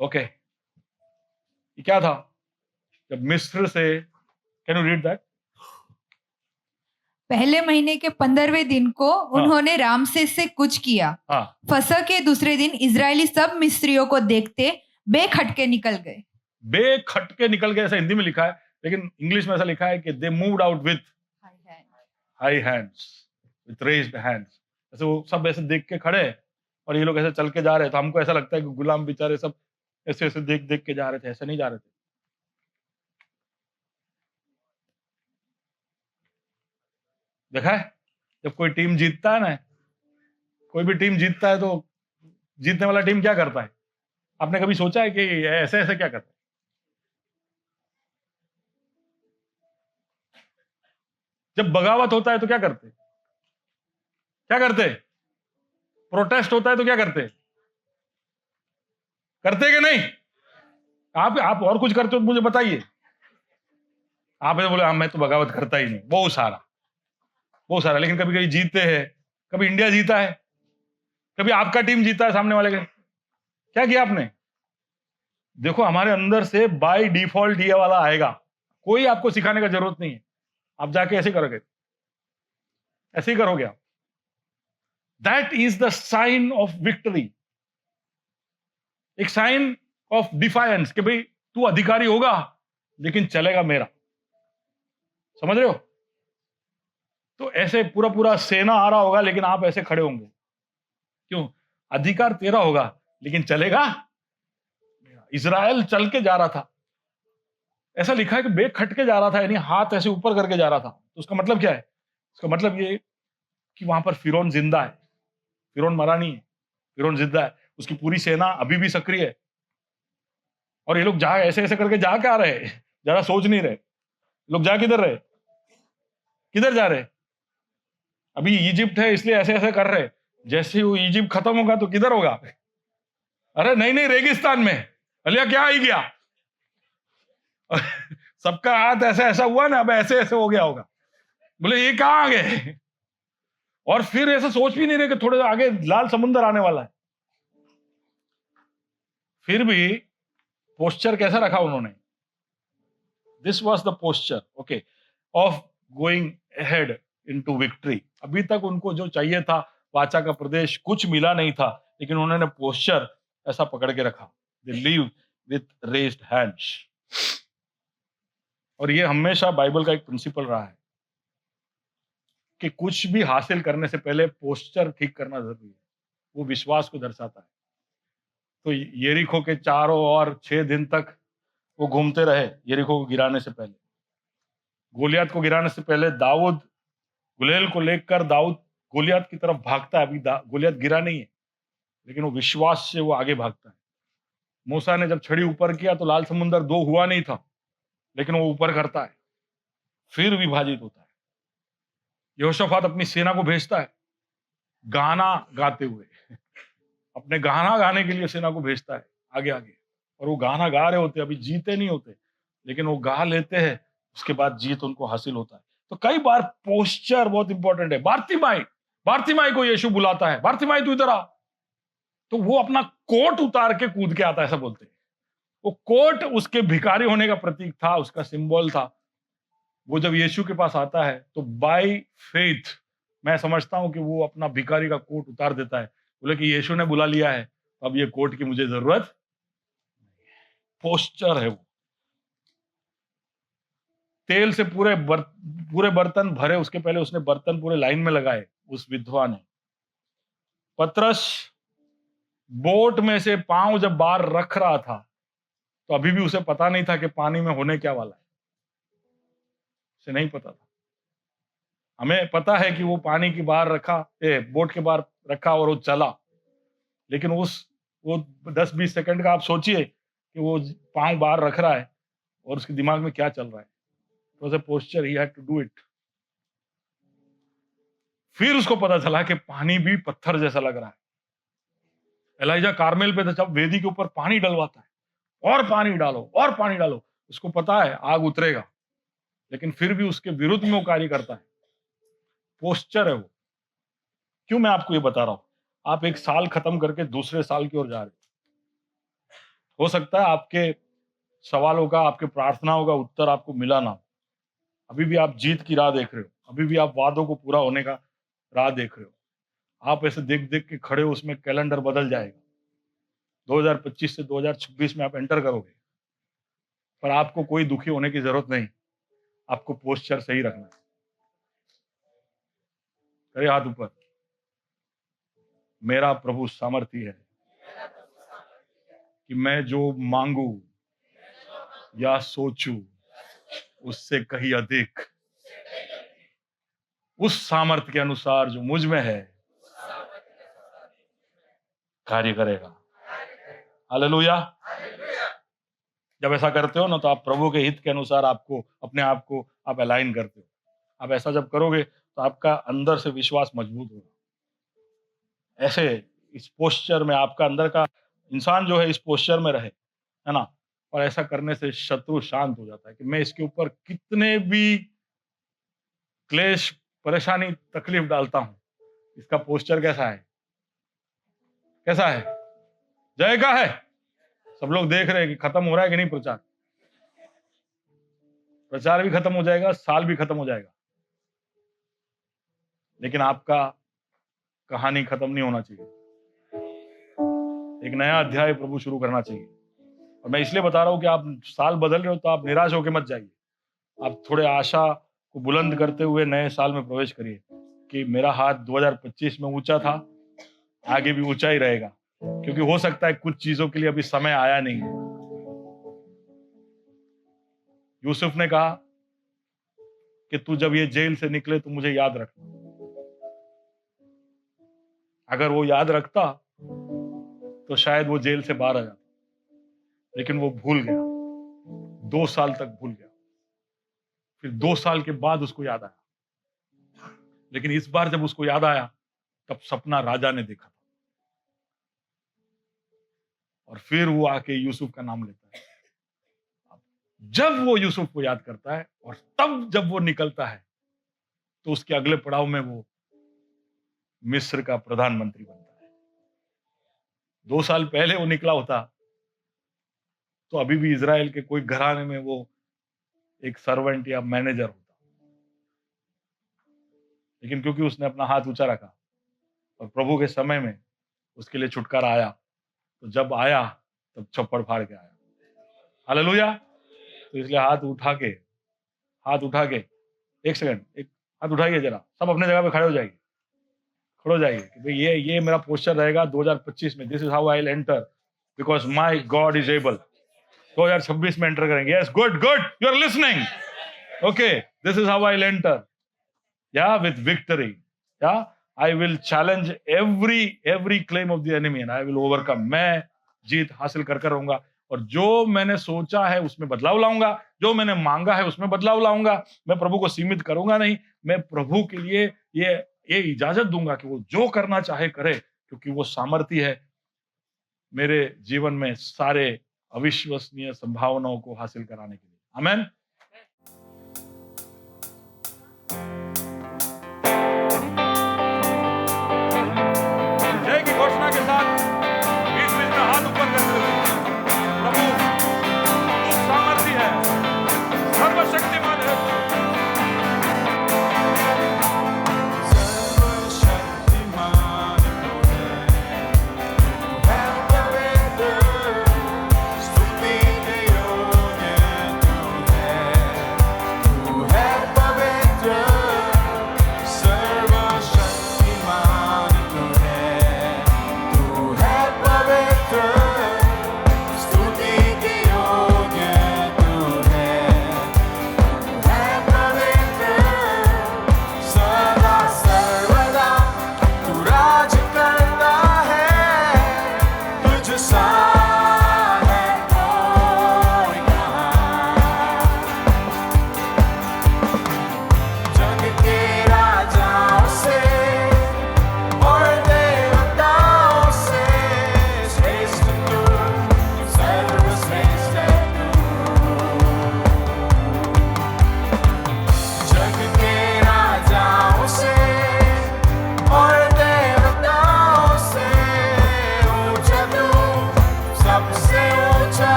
ओके, ये क्या था? जब मिस्र से, कैन यू रीड दैट? पहले महीने के 15वें दिन को उन्होंने रामसेस से कूच किया। हाँ, फसह के दूसरे दिन इजरायली सब मिस्रियों को देखते बेखटके निकल गए। बेखटके निकल गए ऐसा हिंदी में लिखा है, लेकिन इंग्लिश में ऐसा लिखा है कि they moved out with high hands, with raised hands. ऐसे वो सब ऐसे देख के खड़े हैं और ये लोग ऐसे चल के जा रहे हैं। तो हमको ऐसा लगता है कि गुलाम बेचारे सब ऐसे ऐसे देख देख के जा रहे थे, ऐसे नहीं जा रहे थे। देखा है, जब कोई टीम जीतता है ना, कोई भी टीम जीतता है तो जीतने वाला टीम क्या करता है? आपने कभी सोचा है कि ऐसे ऐसे क्या करता है? जब बगावत होता है तो क्या करते? क्या करते? प्रोटेस्ट होता है तो क्या करते? करते कि नहीं? आप और कुछ करते हो तो मुझे बताइए। आप ऐसे बोले मैं तो बगावत करता ही नहीं, बहुत सारा, लेकिन कभी कभी जीतते हैं। कभी इंडिया जीता है, कभी आपका टीम जीता है सामने वाले का। क्या किया आपने? देखो, हमारे अंदर से बाय डिफॉल्ट ये वाला आएगा, कोई आपको सिखाने का जरूरत नहीं है। आप जाके ऐसे करोगे, ऐसे ही करोगे आप। That is the sign of victory, एक साइन ऑफ डिफायंस कि भाई तू अधिकारी होगा लेकिन चलेगा मेरा। समझ रहे हो? तो ऐसे पूरा पूरा सेना आ रहा होगा लेकिन आप ऐसे खड़े होंगे। क्यों? अधिकार तेरा होगा लेकिन चलेगा मेरा। इजराइल चल के जा रहा था, ऐसा लिखा है कि बेखटके जा रहा था, यानी हाथ ऐसे ऊपर करके जा रहा था। तो उसका मतलब क्या है? उसका मतलब ये कि वहां पर फिरौन जिंदा है। फिरौन मरा नहीं है, फिरौन जिंदा है। उसकी पूरी सेना अभी भी सक्रिय है और ये लोग जा ऐसे ऐसे करके जा क्या रहे? जरा सोच नहीं रहे लोग जा किधर रहे? किधर जा रहे? अभी इजिप्ट है इसलिए ऐसे ऐसे कर रहे। जैसे ही वो इजिप्ट खत्म होगा तो किधर होगा? अरे नहीं नहीं, रेगिस्तान में। अलिया क्या आई गया? सबका हाथ ऐसा ऐसा हुआ ना, अब ऐसे ऐसे हो गया होगा। बोले ये कहां आ गए? और फिर ऐसा सोच भी नहीं रहे कि थोड़े आगे लाल समुद्र आने वाला है। फिर भी पोस्चर कैसा रखा उन्होंने? This was the posture, okay, of going ahead into victory. अभी तक उनको जो चाहिए था, वाचा का प्रदेश, कुछ मिला नहीं था, लेकिन उन्होंने पोस्चर ऐसा पकड़ के रखा। दे लीव विथ रेज्ड हैंड्स। और ये हमेशा बाइबल का एक प्रिंसिपल रहा है कि कुछ भी हासिल करने से पहले पोस्चर ठीक करना जरूरी है। वो विश्वास को दर्शाता है। तो यरीको के चारों ओर 6 दिन तक वो घूमते रहे यरीको को गिराने से पहले। गोलियत को गिराने से पहले दाऊद गुलेल को लेकर दाऊद गोलियत की तरफ भागता है। अभी गोलियत गिरा नहीं है, लेकिन वो विश्वास से वो आगे भागता है। मूसा ने जब छड़ी ऊपर किया तो लाल समुंदर दो हुआ नहीं था, लेकिन वो ऊपर करता है, फिर विभाजित होता है। यहोशापात अपनी सेना को भेजता है गाना गाते हुए, अपने गाना गाने के लिए सेना को भेजता है आगे आगे, और वो गाना गा रहे होते, अभी जीते नहीं होते, लेकिन वो गा लेते हैं, उसके बाद जीत उनको हासिल होता है। तो कई बार पोस्चर बहुत इंपॉर्टेंट है। बार्तिमाई को यीशु बुलाता है, बार्तिमाई तू इधर आ, तो वो अपना कोट उतार के कूद के आता है, ऐसा बोलते हैं। वो कोट उसके भिखारी होने का प्रतीक था, उसका सिंबल था। वो जब यीशु के पास आता है तो बाय फेथ मैं समझता हूं कि वो अपना भिखारी का कोट उतार देता है, बोले कि यीशु ने बुला लिया है, अब ये कोट की मुझे जरूरत। पोस्चर है वो। तेल से पूरे बर्तन भरे, उसके पहले उसने बर्तन पूरे लाइन में लगाए उस विधवा ने। पतरस बोट में से पांव जब बाहर रख रहा था तो अभी भी उसे पता नहीं था कि पानी में होने क्या वाला है, उसे नहीं पता था। हमें पता है कि वो पानी के बाहर बोट के बाहर रखा और वो चला, लेकिन वो 10-20 सेकंड का आप सोचिए कि वो पांव बाहर रख रहा है और उसके दिमाग में क्या चल रहा है। तो posture he had to do it. फिर उसको पता चला कि पानी भी पत्थर जैसा लग रहा है। एलाइजा कार्मेल पे जब वेदी के ऊपर पानी डलवाता है, और पानी डालो और पानी डालो, उसको पता है आग उतरेगा, लेकिन फिर भी उसके विरुद्ध में वो कार्य करता है। पोस्चर है वो। क्यों मैं आपको ये बता रहा हूं? आप एक साल खत्म करके दूसरे साल की ओर जा रहे हो सकता है आपके सवालों का, आपके प्रार्थनाओं का उत्तर आपको मिला ना, अभी भी आप जीत की राह देख रहे हो, अभी भी आप वादों को पूरा होने का राह देख रहे हो। आप ऐसे देख देख के खड़े हो, उसमें कैलेंडर बदल जाएगा। 2025 से 2026 में आप एंटर करोगे, पर आपको कोई दुखी होने की जरूरत नहीं, आपको पोस्चर सही रखना है। करे हाथ ऊपर। मेरा प्रभु सामर्थी है कि मैं जो मांगू या सोचूं उससे कहीं अधिक उस सामर्थ्य के अनुसार जो मुझ में है कार्य करेगा। हालेलुया। जब ऐसा करते हो ना, तो आप प्रभु के हित के अनुसार आपको अपने आप को आप अलाइन करते हो। आप ऐसा जब करोगे तो आपका अंदर से विश्वास मजबूत होगा। ऐसे इस पोस्चर में आपका अंदर का इंसान जो है इस पोस्चर में रहे, है ना, और ऐसा करने से शत्रु शांत हो जाता है कि मैं इसके ऊपर कितने भी क्लेश, परेशानी, तकलीफ डालता हूं, इसका पोस्चर कैसा है, कैसा है, जय का है। सब लोग देख रहे हैं कि खत्म हो रहा है कि नहीं प्रचार। प्रचार भी खत्म हो जाएगा, साल भी खत्म हो जाएगा, लेकिन आपका कहानी खत्म नहीं होना चाहिए। एक नया अध्याय प्रभु शुरू करना चाहिए। और मैं इसलिए बता रहा हूं कि आप साल बदल रहे हो तो आप निराश होकर मत जाइए। आप थोड़े आशा को बुलंद करते हुए नए साल में प्रवेश करिए कि मेरा हाथ 2025 में ऊंचा था, आगे भी ऊंचा ही रहेगा, क्योंकि हो सकता है कुछ चीजों के लिए अभी समय आया नहीं है। यूसुफ ने कहा कि तू जब ये जेल से निकले तो मुझे याद रखना। अगर वो याद रखता तो शायद वो जेल से बाहर आ जाता, लेकिन वो भूल गया। 2 साल तक भूल गया। फिर 2 साल के बाद उसको याद आया, लेकिन इस बार जब उसको याद आया तब सपना राजा ने देखा था, और फिर वो आके यूसुफ का नाम लेता है। जब वो यूसुफ को याद करता है और तब जब वो निकलता है, तो उसके अगले पड़ाव में वो मिस्र का प्रधानमंत्री बनता है। 2 साल पहले वो निकला होता तो अभी भी इजराइल के कोई घराने में वो एक सर्वेंट या मैनेजर होता, लेकिन क्योंकि उसने अपना हाथ ऊंचा रखा और प्रभु के समय में उसके लिए छुटकारा आया, तो जब आया तब चप्पड़ फाड़ के आया। हालेलुया। तो इसलिए हाथ उठा के एक सेकंड, एक हाथ उठाइए जरा, सब अपने जगह पे खड़े हो जाइए कि भाई ये मेरा पोस्चर रहेगा 2025 में। This is how I will enter because my God is able. 2026 में एंटर करेंगे। Yes, good, you are listening. Okay, this is how I will enter, या विथ विक्ट्री, या I will challenge every claim of the enemy and I will overcome. मैं जीत हासिल कर रहूंगा और जो मैंने सोचा है उसमें बदलाव लाऊंगा, जो मैंने मांगा है उसमें बदलाव लाऊंगा। मैं प्रभु को सीमित करूंगा नहीं, मैं प्रभु के लिए ये इजाजत दूंगा कि वो जो करना चाहे करे, क्योंकि वो सामर्थ्य है मेरे जीवन में सारे अविश्वसनीय संभावनाओं को हासिल कराने के लिए। आमेन। जय की घोषणा के साथ बीच बीच में हाथ ऊपर करते हुए प्रभु तू सामर्थ्य है, सर्वशक्तिमान है।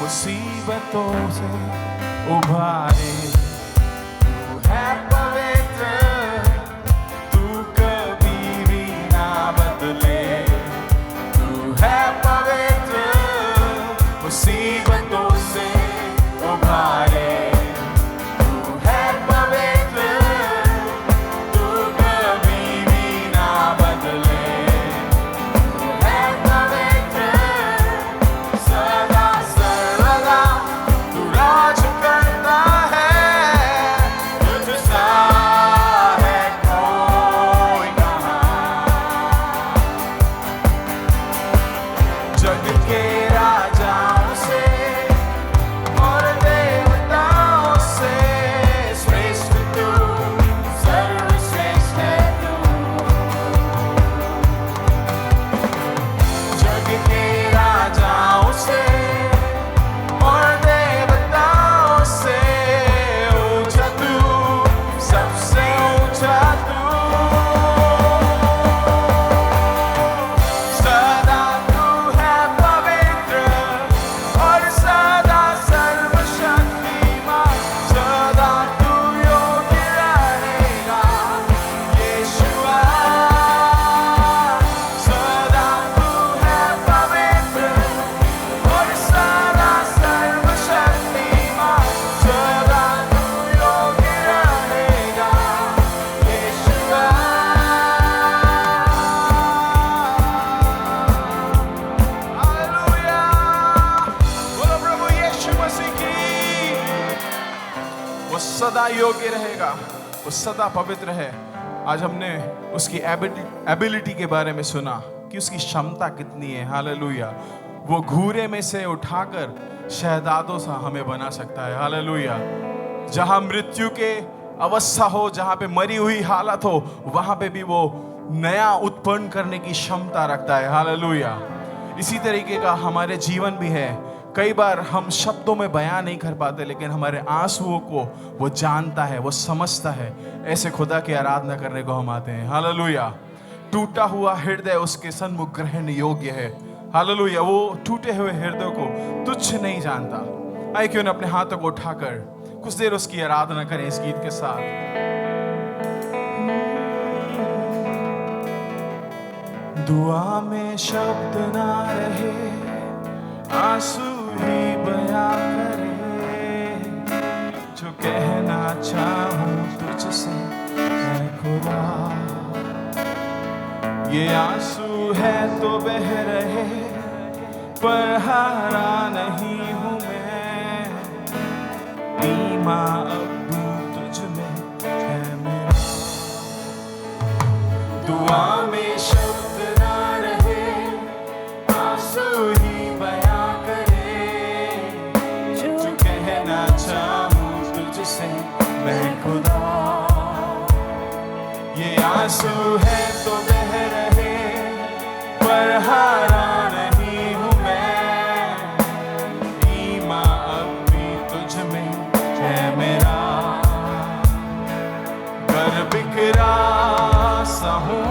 मुसीबतों से उभारे तू है पवित्र, तू कभी भी ना बदले। तू है पवित्र, मुसीबतों से उभारे तू है पवित्र, तू कभी भी ना बदले। तू है पवित्र, सदा सर्वदा तू राज करता है, तुझ सा है कोई कहाँ। जग के राजाओं से और देवताओं से श्रेष्ठ तू, सर्वश्रेष्ठ है तू। जग के राजाओं से और देवताओं से ऊंचा तू, सबसे ऊंचा तू। सदा तू है पवित्र और सदा सर्वशक्तिमान, सदा तू योग्य रहेगा यीशुआ। सदा तू है पवित्र और सदा सर्वशक्तिमान, सदा तू योग्य रहेगा यीशुआ। हालेलुया, बोलो प्रभु यीशु मसीह की। वो सदा योग्य रहेगा, वो सदा पवित्र है। आज हमने उसकी एबिलिटी के बारे में सुना कि उसकी क्षमता कितनी है। हालेलुया, वो घूरे में से उठाकर शहजादों सा हमें बना सकता है। हालेलुया, जहां मृत्यु के अवस्था हो, जहां पे मरी हुई हालत हो, वहां पे भी वो नया उत्पन्न करने की क्षमता रखता है। हालेलुया, इसी तरीके का हमारे जीवन भी है कई बार हम शब्दों में बयां नहीं कर पाते, लेकिन हमारे आंसुओं को वो जानता है, वो समझता है। ऐसे खुदा की आराधना करने को हम आते हैं। हालेलुया। टूटा हुआ हृदय उसके सन्मुख ग्रहण योग्य है। हालेलुया। वो टूटे हुए हृदय को तुच्छ नहीं जानता। आइए क्यों न अपने हाथों को उठाकर कुछ देर उसकी आराधना करें इस गीत के साथ। दुआ में शब्द ना रहे, आंसू ही बयां करे, जो कहना चाहूं तुझसे मैं खुदा। ये आंसू है तो बह रहे, पर हारा नहीं हूं मैं। ईमान अब तुझ में है मेरा। दुआ में शब्द ना रहे, आंसू ही बयां करे, जो कहना चाहूं तुझसे मैं खुदा। ये आंसू है तो बह रहे, पर हारा नहीं हूं मैं। ईमान अब भी तुझ में है मेरा। घर बिखरा सा हूं,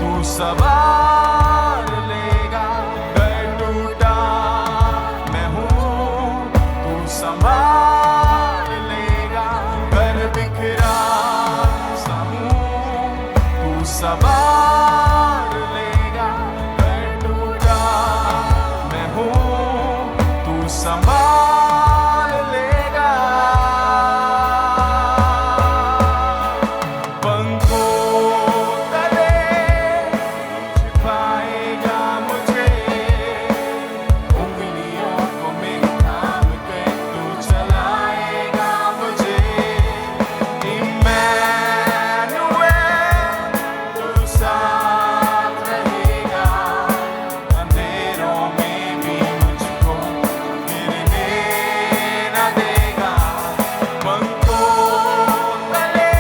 तू सवार लेगा। घर टूटा मैं हूं, तू संभाल लेगा। घर बिखरा सा हूं, तू सवार लेगा। घर टूटा मैं हूं, तू संभाल लेगा। पंखों तले छिपाएगा मुझे, उंगलियों को मेरी थाम के तू चलाएगा मुझे। इम्मैनुएल तू साथ रहेगा, अंधेरों में भी मुझको गिरने न देगा। पंखों तले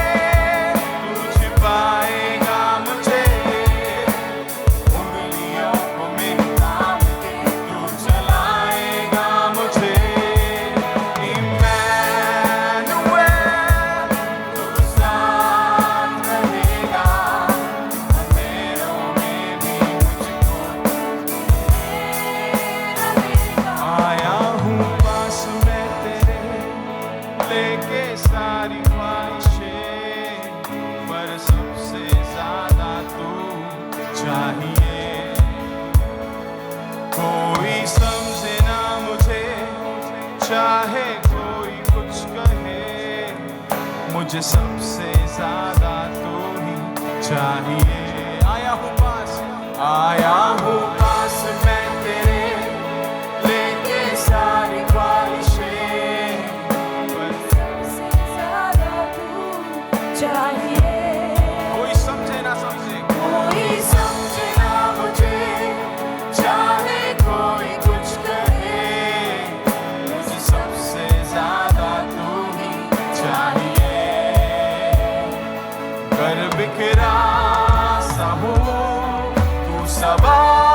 तू छिपाएगा मुझे, उंगलियों को मेरी थाम के तू चलाएगा मुझे। इम्मैनुएल तू साथ रहेगा, अंधेरों में भी मुझको आया हूँ पास मैं तेरे, लेके सारी ख्वाहिशें, पर सबसे ज्यादा तू चाहिए। कोई समझे ना मुझे, चाहे कोई कुछ कहे, मुझे सबसे ज्यादा तू ही चाहिए। आया हूँ पास मैं तेरे, लेके सारी ख्वाहिशें, पर सबसे ज्यादा तू चाहिए। कोई समझे ना समझे, कोई समझे ना मुझे, चाहे कोई कुछ कहे, मुझे सबसे ज्यादा तू ही चाहिए। घर बिखरा सा हूं, तू सवार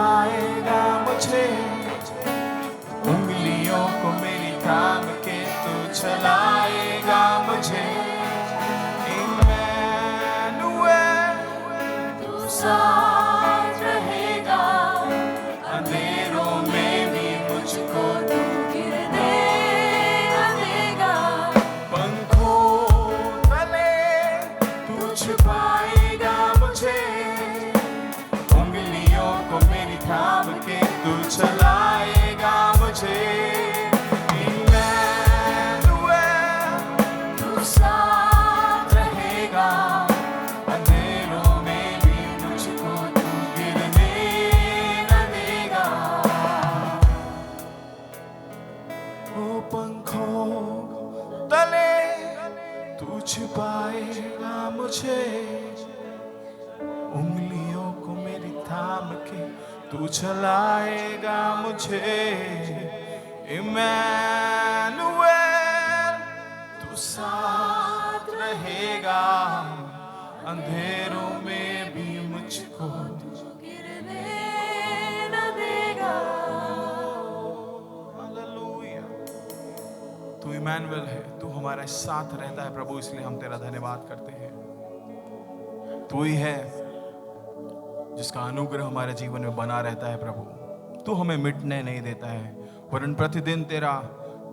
पाएगा मुझे, उंगलियों को मेरी थाम के तू चलाएगा मुझे। इम्मानुएल, तू साथ रहेगा, अंधेरों में भी मुझको तू गिरने न देगा। पंखों तले तू छुपाएगा मुझे, उंगलियों को मेरी थाम के तू चलाएगा मुझे। इम्मानुएल, तू साथ रहेगा, अंधेरों में भी मुझको तू गिरने न देगा। ओ पंखों तले तू छिपाएगा मुझे, उंगलियों को मेरी थाम के तू चलाएगा मुझे। इम्मानुएल, तू साथ रहेगा, अंधेरों में भी मुझको गिरने न देगा। हालेलुया। तू इम्मानुएल है, तू हमारे साथ रहता है प्रभु, इसलिए हम तेरा धन्यवाद करते हैं। तू ही है जिसका अनुग्रह हमारे जीवन में बना रहता है प्रभु। तू हमें मिटने नहीं देता है, वरन प्रतिदिन तेरा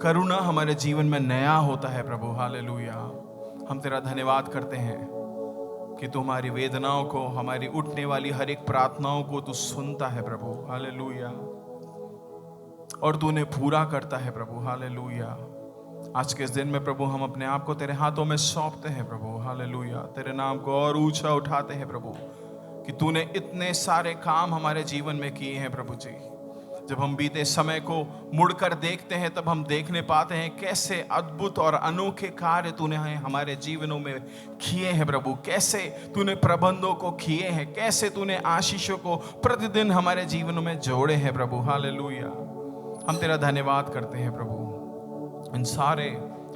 करुणा हमारे जीवन में नया होता है प्रभु। हालेलुया। हम तेरा धन्यवाद करते हैं कि तू हमारी वेदनाओं को, हमारी उठने वाली हर एक प्रार्थनाओं को तू सुनता है प्रभु। हालेलुया। और तू उन्हें पूरा करता है प्रभु। हालेलुया। आज के इस दिन में प्रभु हम अपने आप को तेरे हाथों में सौंपते हैं प्रभु। हालेलुया। तेरे नाम को और ऊंचा उठाते हैं प्रभु कि तूने इतने सारे काम हमारे जीवन में किए हैं प्रभु जी। जब हम बीते समय को मुड़कर देखते हैं तब हम देखने पाते हैं कैसे अद्भुत और अनोखे कार्य तूने हमारे जीवनों में किए हैं प्रभु। कैसे तूने प्रबंधों को किए हैं, कैसे तूने आशीषों को प्रतिदिन हमारे जीवनों में जोड़े हैं प्रभु। हालेलुया। हम तेरा धन्यवाद करते हैं प्रभु इन सारे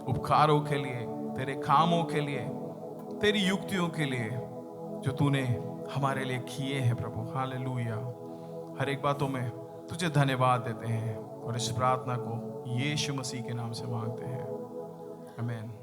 उपकारों के लिए, तेरे कामों के लिए, तेरी युक्तियों के लिए जो तूने हमारे लिए किए हैं प्रभु। हालेलुया। हर एक बातों में तुझे धन्यवाद देते हैं और इस प्रार्थना को यीशु मसीह के नाम से मांगते हैं। आमीन।